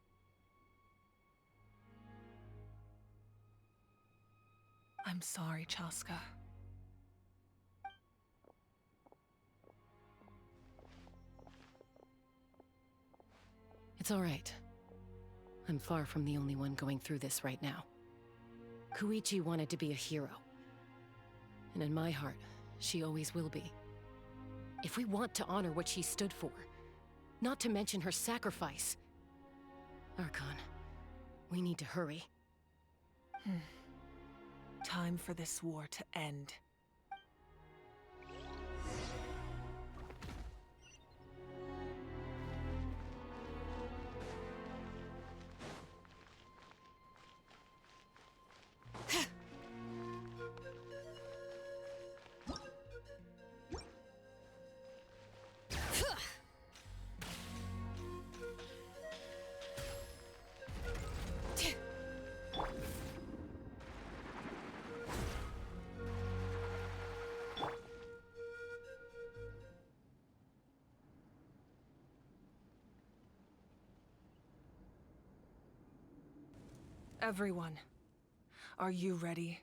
I'm sorry, Chaska. It's all right. I'm far from the only one going through this right now. Koichi wanted to be a hero. And in my heart, she always will be. If we want to honor what she stood for, not to mention her sacrifice, Archon, we need to hurry. Time for this war to end. Everyone, are you ready?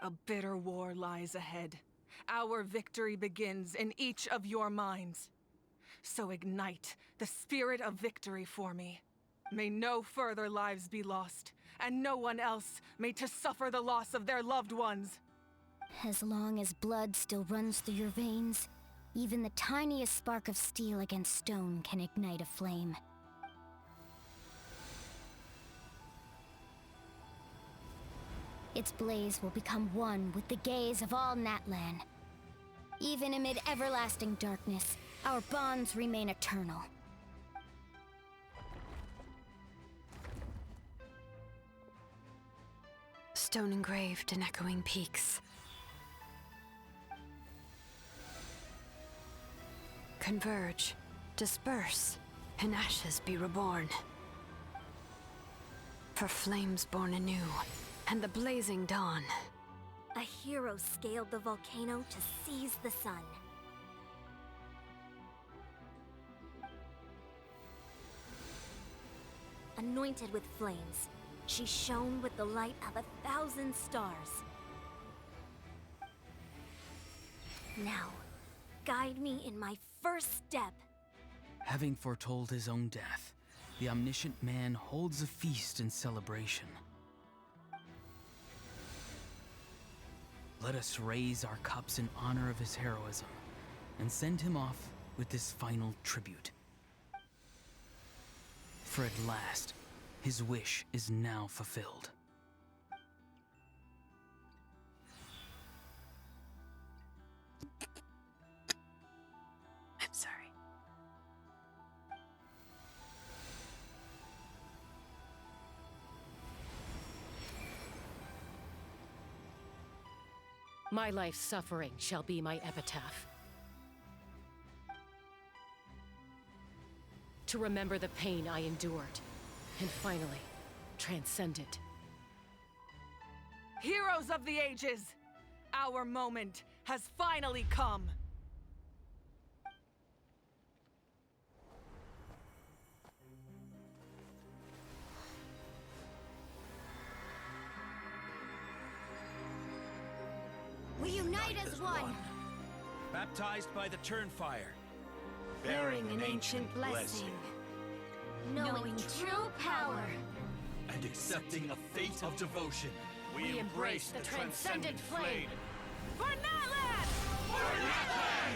A bitter war lies ahead. Our victory begins in each of your minds. So ignite the spirit of victory for me. May no further lives be lost, and no one else may to suffer the loss of their loved ones. As long as blood still runs through your veins, even the tiniest spark of steel against stone can ignite a flame. Its blaze will become one with the gaze of all Natlan. Even amid everlasting darkness, our bonds remain eternal. stone engraved in echoing peaks. Converge, disperse, in ashes be reborn. For flames born anew, and the blazing dawn. A hero scaled the volcano to seize the sun. Anointed with flames, she shone with the light of 1,000 stars. Now, guide me in my first step. Having foretold his own death, the omniscient man holds a feast in celebration. Let us raise our cups in honor of his heroism and send him off with this final tribute. For at last, his wish is now fulfilled. I'm sorry. My life's suffering shall be my epitaph. To remember the pain I endured, and finally, transcend it. Heroes of the ages! Our moment has finally come! We unite as one! Baptized by the Turnfire. Bearing an ancient blessing. Knowing true power. And accepting a fate of devotion. We embrace the transcendent flame. For Natlan! For Natlan!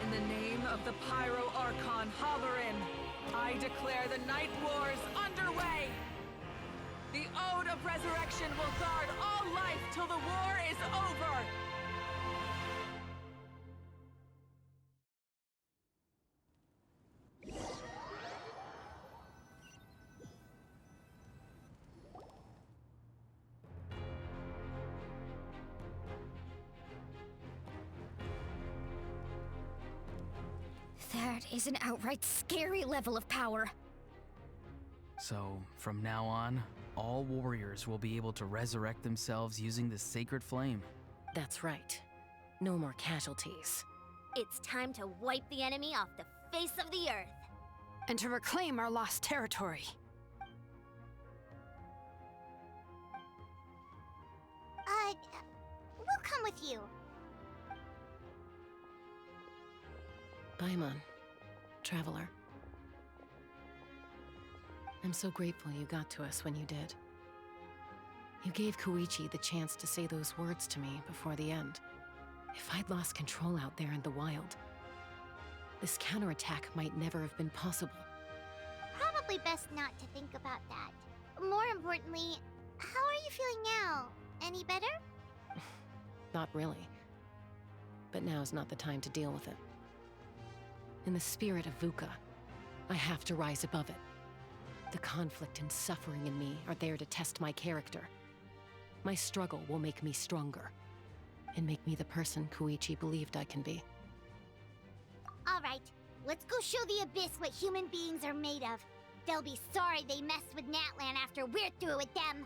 In the name of the Pyro Archon Halloran, I declare the Night Wars underway! The Ode of Resurrection will guard all life till the war is over! That is an outright scary level of power. So, from now on, all warriors will be able to resurrect themselves using the sacred flame. That's right. No more casualties. It's time to wipe the enemy off the face of the earth. And to reclaim our lost territory. We'll come with you. Paimon, traveler. I'm so grateful you got to us when you did. You gave Koichi the chance to say those words to me before the end. If I'd lost control out there in the wild, this counterattack might never have been possible. Probably best not to think about that. More importantly, how are you feeling now? Any better? Not really. But now's not the time to deal with it. In the spirit of VUCA, I have to rise above it. The conflict and suffering in me are there to test my character. My struggle will make me stronger, and make me the person Koichi believed I can be. Alright, let's go show the Abyss what human beings are made of. They'll be sorry they messed with Natlan after we're through with them.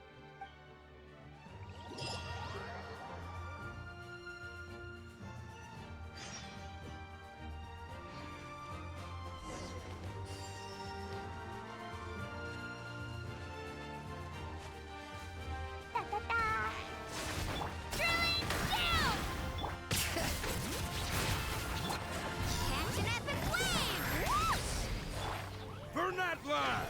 For Natlan!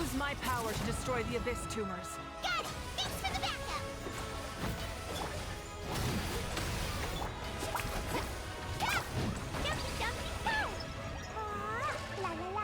use my power to destroy the Abyss tumors. Got it! Thanks for the backup! Ah! Jumpy, jumpy, go! Ah, la la la.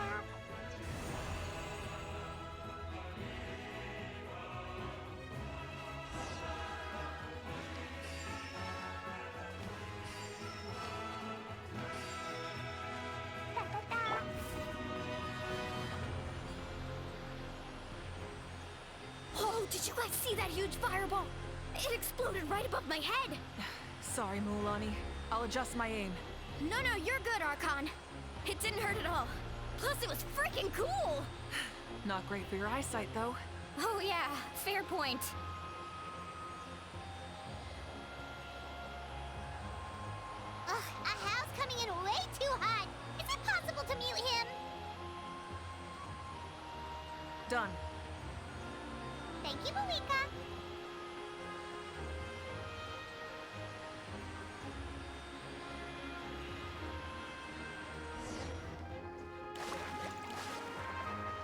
Oh, did you guys see that huge fireball? It exploded right above my head. Sorry, Mulan. I'll adjust my aim. No, you're good, Archon. It didn't hurt at all. Plus, it was freaking cool. Not great for your eyesight, though. Oh yeah, fair point. Ugh, Ahal's coming in way too hot. Is it possible to mute him? Done. Thank you, Malika.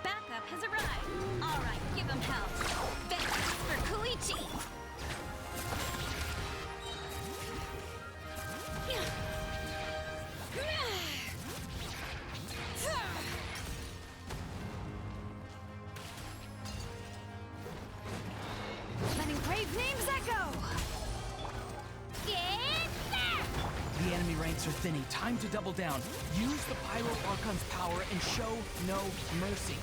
Backup has arrived. All right, give him hell. Vengeance for Koichi. Letting brave names echo! Get there! The enemy ranks are thinning. Time to double down. Use the Pyro Archon's power and show no mercy.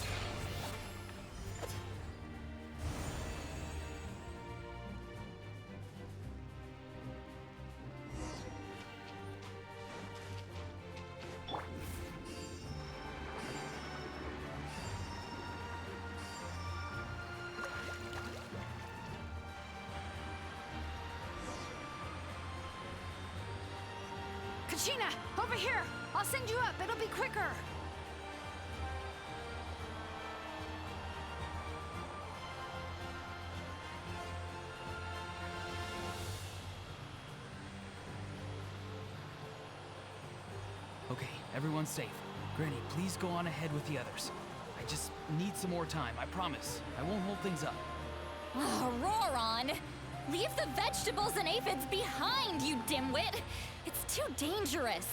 Kachina, over here! I'll send you up, it'll be quicker! Okay, everyone's safe. Granny, please go on ahead with the others. I just need some more time, I promise. I won't hold things up. Oh, Roron! Leave the vegetables and aphids behind, you dimwit! It's too dangerous!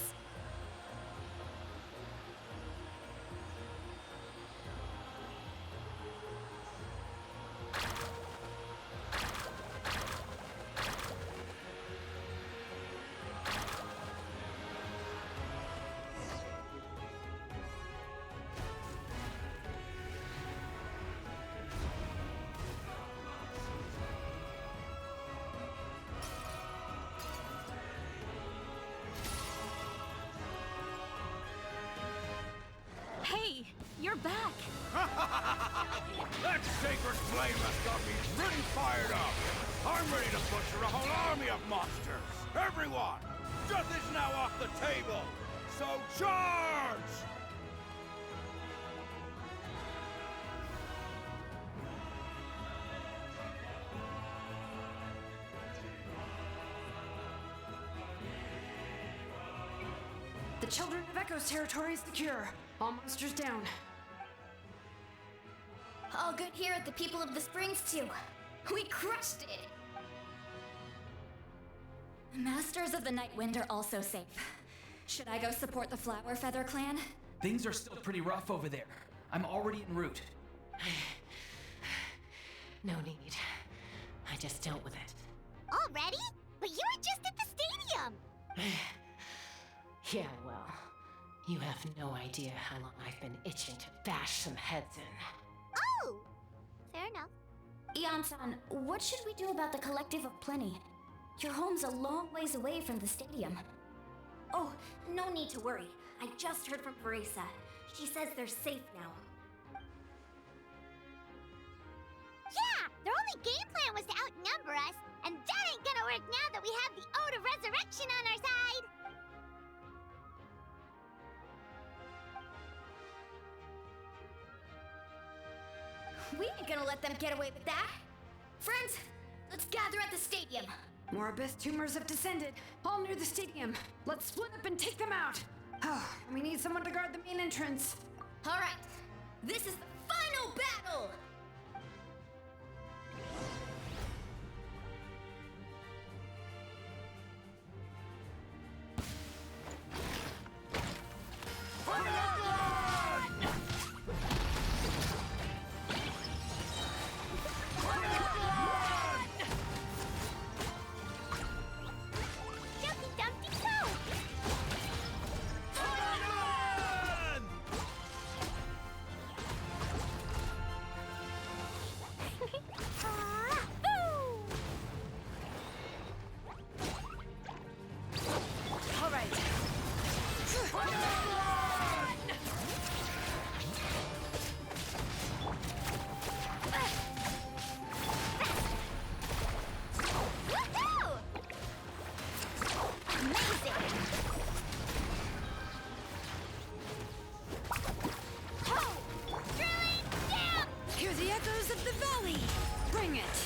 Hey, you're back. That sacred flame has got me pretty fired up. I'm ready to butcher a whole army of monsters. Everyone, death is now off the table. So charge! The Children of Echo's territory is secure. All monsters down. All good here at the People of the Springs, too. We crushed it! Masters of the Night Wind are also safe. Should I go support the Flower Feather clan? Things are still pretty rough over there. I'm already en route. No need. I just dealt with it. Already? But you were just at the stadium! Yeah, well, you have no idea how long I've been itching to bash some heads in. Oh! Fair enough. Ian-san, what should we do about the Collective of Plenty? Your home's a long ways away from the stadium. Oh, no need to worry. I just heard from Veresa. She says they're safe now. Yeah! Their only game plan was to outnumber us, and that ain't gonna work now that we have the Ode of Resurrection on our side! We ain't gonna let them get away with that. Friends, let's gather at the stadium. More Abyss tumors have descended, all near the stadium. Let's split up and take them out. Oh, we need someone to guard the main entrance. All right, this is the final battle! Bring it!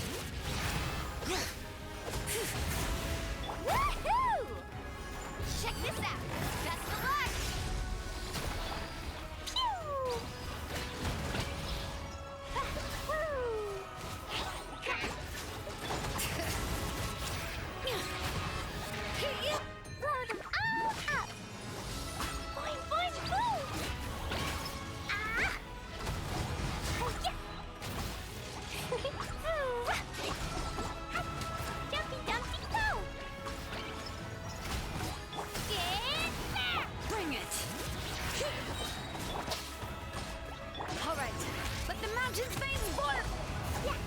Woohoo! Check this out! Best of luck! Pew! Blow them all up! Boing, boing, boom! Ah! Jumpy, dumpty, go! Get there! Bring it! All right, let the mountain's veins boil! Yeah.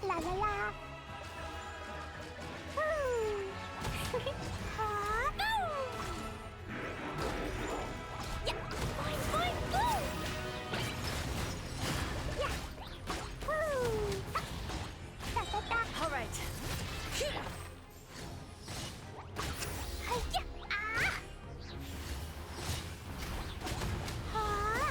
La la la. Woo. Ah, boom. Yeah. Boing, boing, boom. Yeah. Woo. Da, da, da. All right. Hi-ya. Ah. Ah.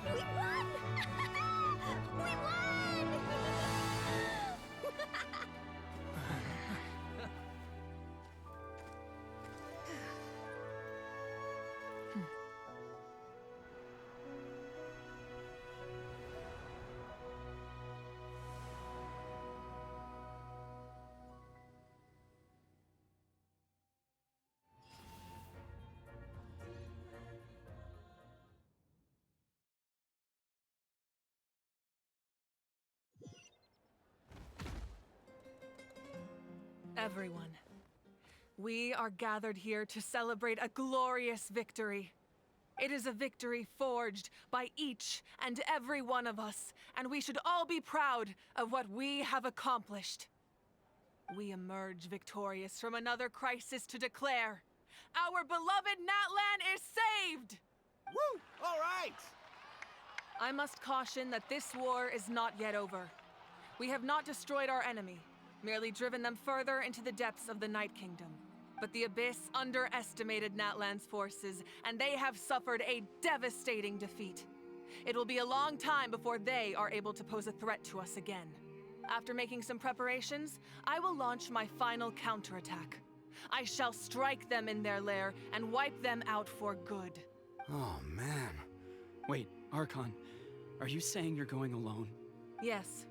We won! We won! Everyone, we are gathered here to celebrate a glorious victory. It is a victory forged by each and every one of us, and we should all be proud of what we have accomplished. We emerge victorious from another crisis to declare, our beloved Natlan is saved! Woo! All right! I must caution that this war is not yet over. We have not destroyed our enemy, merely driven them further into the depths of the Night Kingdom. But the Abyss underestimated Natlan's forces, and they have suffered a devastating defeat. It will be a long time before they are able to pose a threat to us again. After making some preparations, I will launch my final counterattack. I shall strike them in their lair and wipe them out for good. Oh, man. Wait, Archon, are you saying you're going alone? Yes.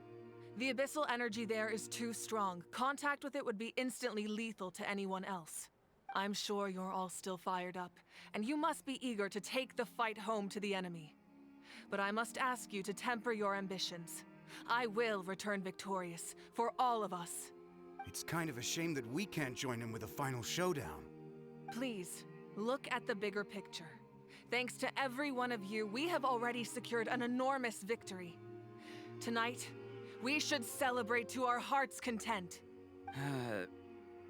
The abyssal energy there is too strong. Contact with it would be instantly lethal to anyone else. I'm sure you're all still fired up, and you must be eager to take the fight home to the enemy. But I must ask you to temper your ambitions. I will return victorious, for all of us. It's kind of a shame that we can't join in with a final showdown. Please, look at the bigger picture. Thanks to every one of you, we have already secured an enormous victory. Tonight, we should celebrate to our heart's content.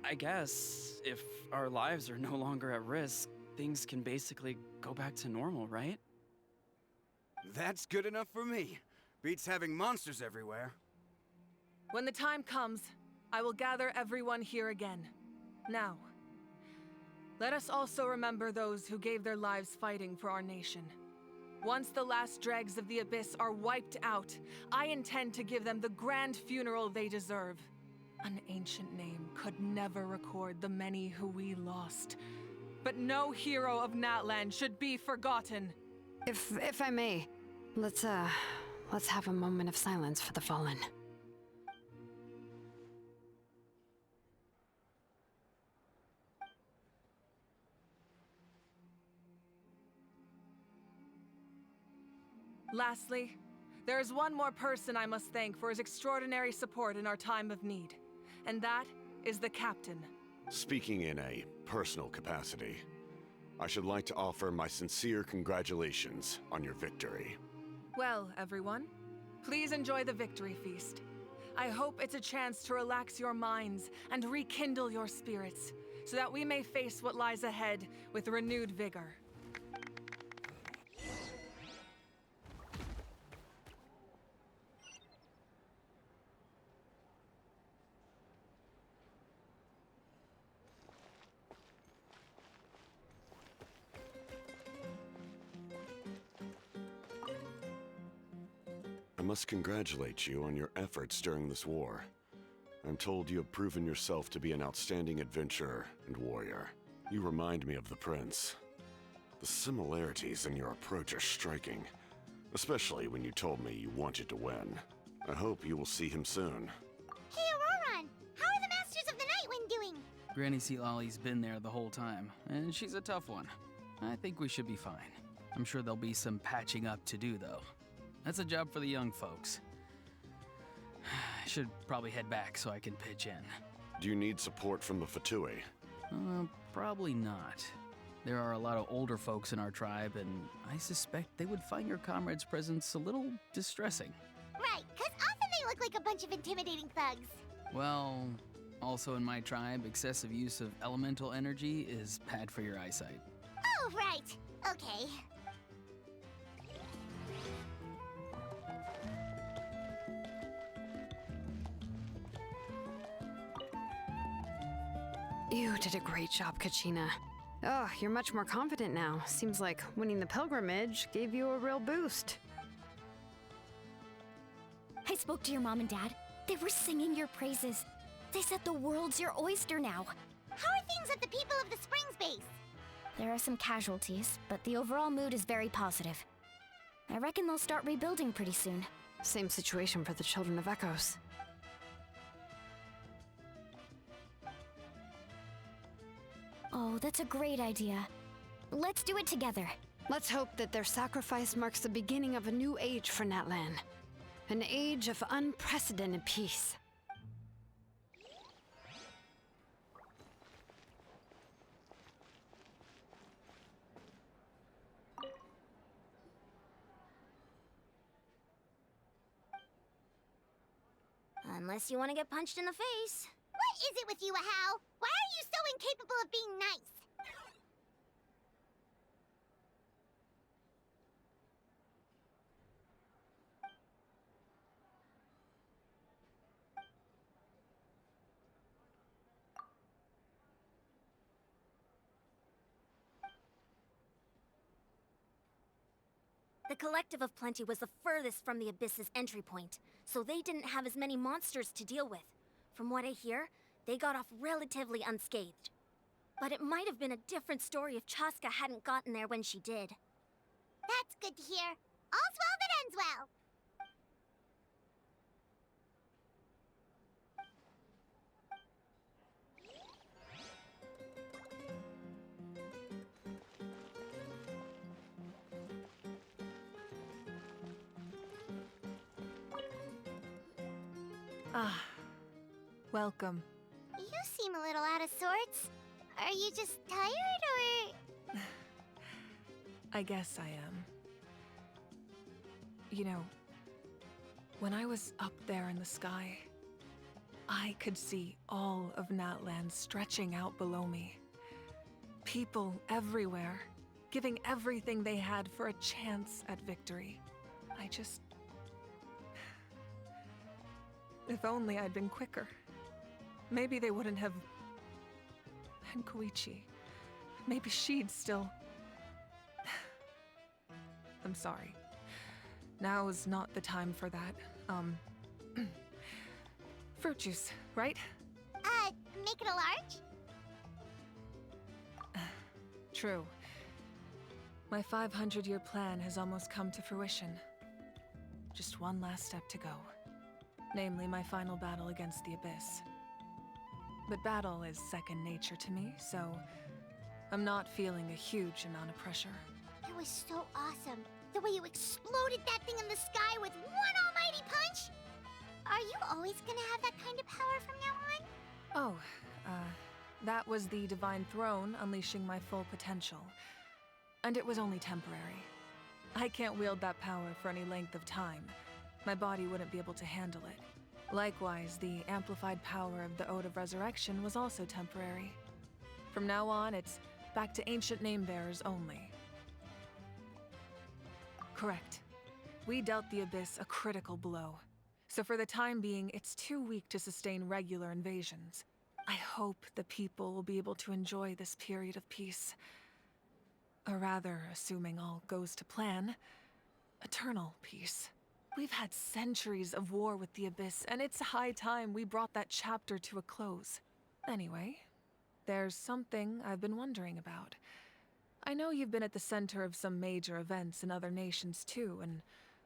I guess if our lives are no longer at risk, things can basically go back to normal, right? That's good enough for me. Beats having monsters everywhere. When the time comes, I will gather everyone here again. Now, let us also remember those who gave their lives fighting for our nation. Once the last dregs of the Abyss are wiped out, I intend to give them the grand funeral they deserve. An ancient name could never record the many who we lost. But no hero of Natlan should be forgotten. If I may, let's have a moment of silence for the fallen. Lastly, there is one more person I must thank for his extraordinary support in our time of need, and that is the Captain. Speaking in a personal capacity, I should like to offer my sincere congratulations on your victory. Well, everyone, please enjoy the victory feast. I hope it's a chance to relax your minds and rekindle your spirits, so that we may face what lies ahead with renewed vigor. I must congratulate you on your efforts during this war. I'm told you have proven yourself to be an outstanding adventurer and warrior. You remind me of the Prince. The similarities in your approach are striking, especially when you told me you wanted to win. I hope you will see him soon. Hey, Auroron! How are the Masters of the Nightwind doing? Granny Sealolly's been there the whole time, and she's a tough one. I think we should be fine. I'm sure there'll be some patching up to do, though. That's a job for the young folks. I should probably head back so I can pitch in. Do you need support from the Fatui? Probably not. There are a lot of older folks in our tribe, and I suspect they would find your comrade's presence a little distressing. Right, because often they look like a bunch of intimidating thugs. Well, also in my tribe, excessive use of elemental energy is bad for your eyesight. Oh, right. Okay. You did a great job, Kachina. Oh, you're much more confident now. Seems like winning the pilgrimage gave you a real boost. I spoke to your mom and dad. They were singing your praises. They said the world's your oyster now. How are things at the People of the Springs base? There are some casualties, but the overall mood is very positive. I reckon they'll start rebuilding pretty soon. Same situation for the Children of Echoes. Oh, that's a great idea. Let's do it together. Let's hope that their sacrifice marks the beginning of a new age for Natlan. An age of unprecedented peace. Unless you want to get punched in the face. What is it with you, Ahau? Why are you so incapable of being nice? The Collective of Plenty was the furthest from the Abyss's entry point, so they didn't have as many monsters to deal with. From what I hear, they got off relatively unscathed. But it might have been a different story if Chaska hadn't gotten there when she did. That's good to hear. All's well that ends well. Ah, welcome. You seem a little out of sorts. Are you just tired, or...? I guess I am. You know, when I was up there in the sky, I could see all of Natlan stretching out below me. People everywhere, giving everything they had for a chance at victory. If only I'd been quicker. Maybe they wouldn't have... And Koichi. Maybe she'd still... I'm sorry. Now's not the time for that. Fruit juice, right? Make it a large? True. My 500-year plan has almost come to fruition. Just one last step to go. Namely, my final battle against the Abyss. But battle is second nature to me, so I'm not feeling a huge amount of pressure. It was so awesome. The way you exploded that thing in the sky with one almighty punch! Are you always gonna have that kind of power from now on? Oh, that was the Divine Throne unleashing my full potential. And it was only temporary. I can't wield that power for any length of time. My body wouldn't be able to handle it. Likewise, the amplified power of the Ode of Resurrection was also temporary. From now on, it's back to ancient name-bearers only. Correct. We dealt the Abyss a critical blow. So for the time being, it's too weak to sustain regular invasions. I hope the people will be able to enjoy this period of peace. Or rather, assuming all goes to plan, eternal peace. We've had centuries of war with the Abyss, and it's high time we brought that chapter to a close. Anyway, there's something I've been wondering about. I know you've been at the center of some major events in other nations too, and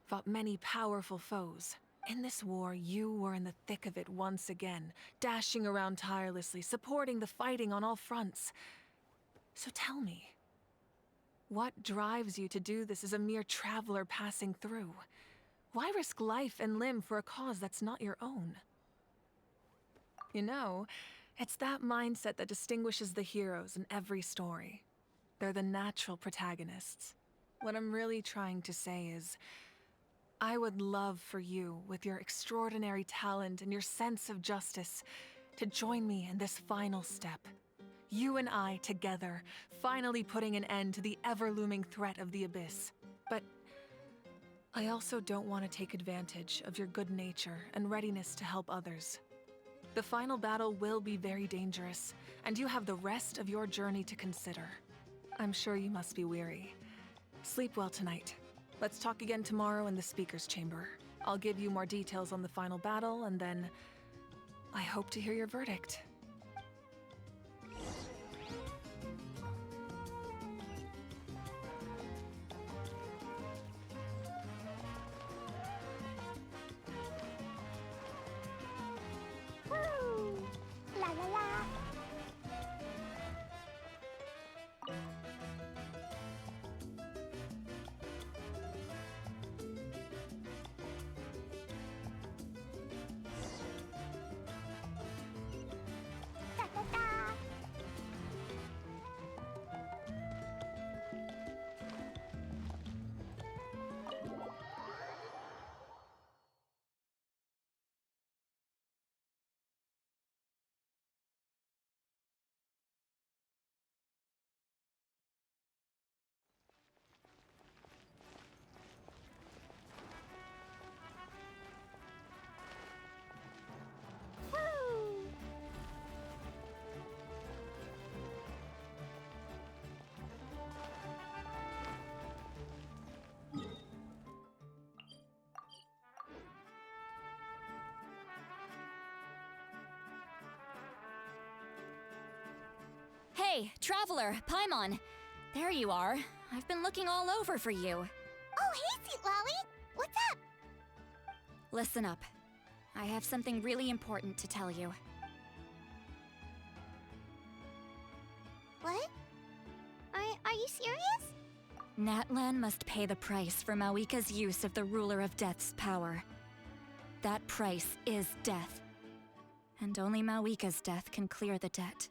fought many powerful foes. In this war, you were in the thick of it once again, dashing around tirelessly, supporting the fighting on all fronts. So tell me, what drives you to do this as a mere traveler passing through? Why risk life and limb for a cause that's not your own? You know, it's that mindset that distinguishes the heroes in every story. They're the natural protagonists. What I'm really trying to say is, I would love for you, with your extraordinary talent and your sense of justice, to join me in this final step. You and I together, finally putting an end to the ever-looming threat of the Abyss. But I also don't want to take advantage of your good nature and readiness to help others. The final battle will be very dangerous, and you have the rest of your journey to consider. I'm sure you must be weary. Sleep well tonight. Let's talk again tomorrow in the speaker's chamber. I'll give you more details on the final battle, and then I hope to hear your verdict. Woo! La la la! Da da da! Woo! Hey, Traveler, Paimon. There you are. I've been looking all over for you. Oh, hey, Sweet Lolly! What's up? Listen up. I have something really important to tell you. What? Are you serious? Natlan must pay the price for Mawika's use of the Ruler of Death's power. That price is death. And only Mawika's death can clear the debt.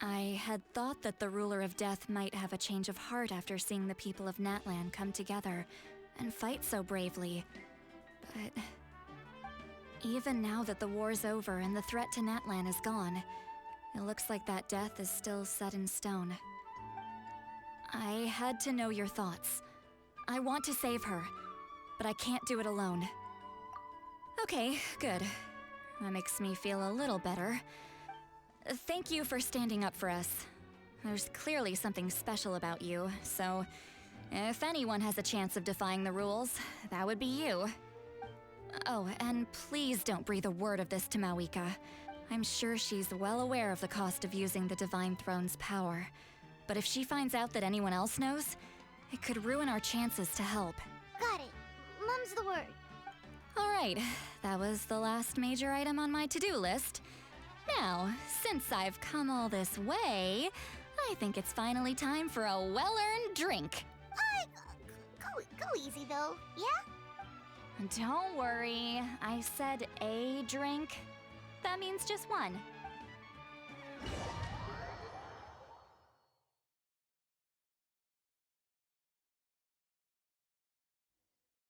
I had thought that the Ruler of Death might have a change of heart after seeing the people of Natlan come together and fight so bravely. But even now that the war's over and the threat to Natlan is gone, it looks like that death is still set in stone. I had to know your thoughts. I want to save her, but I can't do it alone. Okay, good. That makes me feel a little better. Thank you for standing up for us. There's clearly something special about you, so if anyone has a chance of defying the rules, that would be you. Oh, and please don't breathe a word of this to Mawika. I'm sure she's well aware of the cost of using the Divine Throne's power. But if she finds out that anyone else knows, it could ruin our chances to help. Got it. Mum's the word. All right, that was the last major item on my to-do list. Now, since I've come all this way, I think it's finally time for a well-earned drink. Go easy though, yeah? Don't worry, I said a drink. That means just one.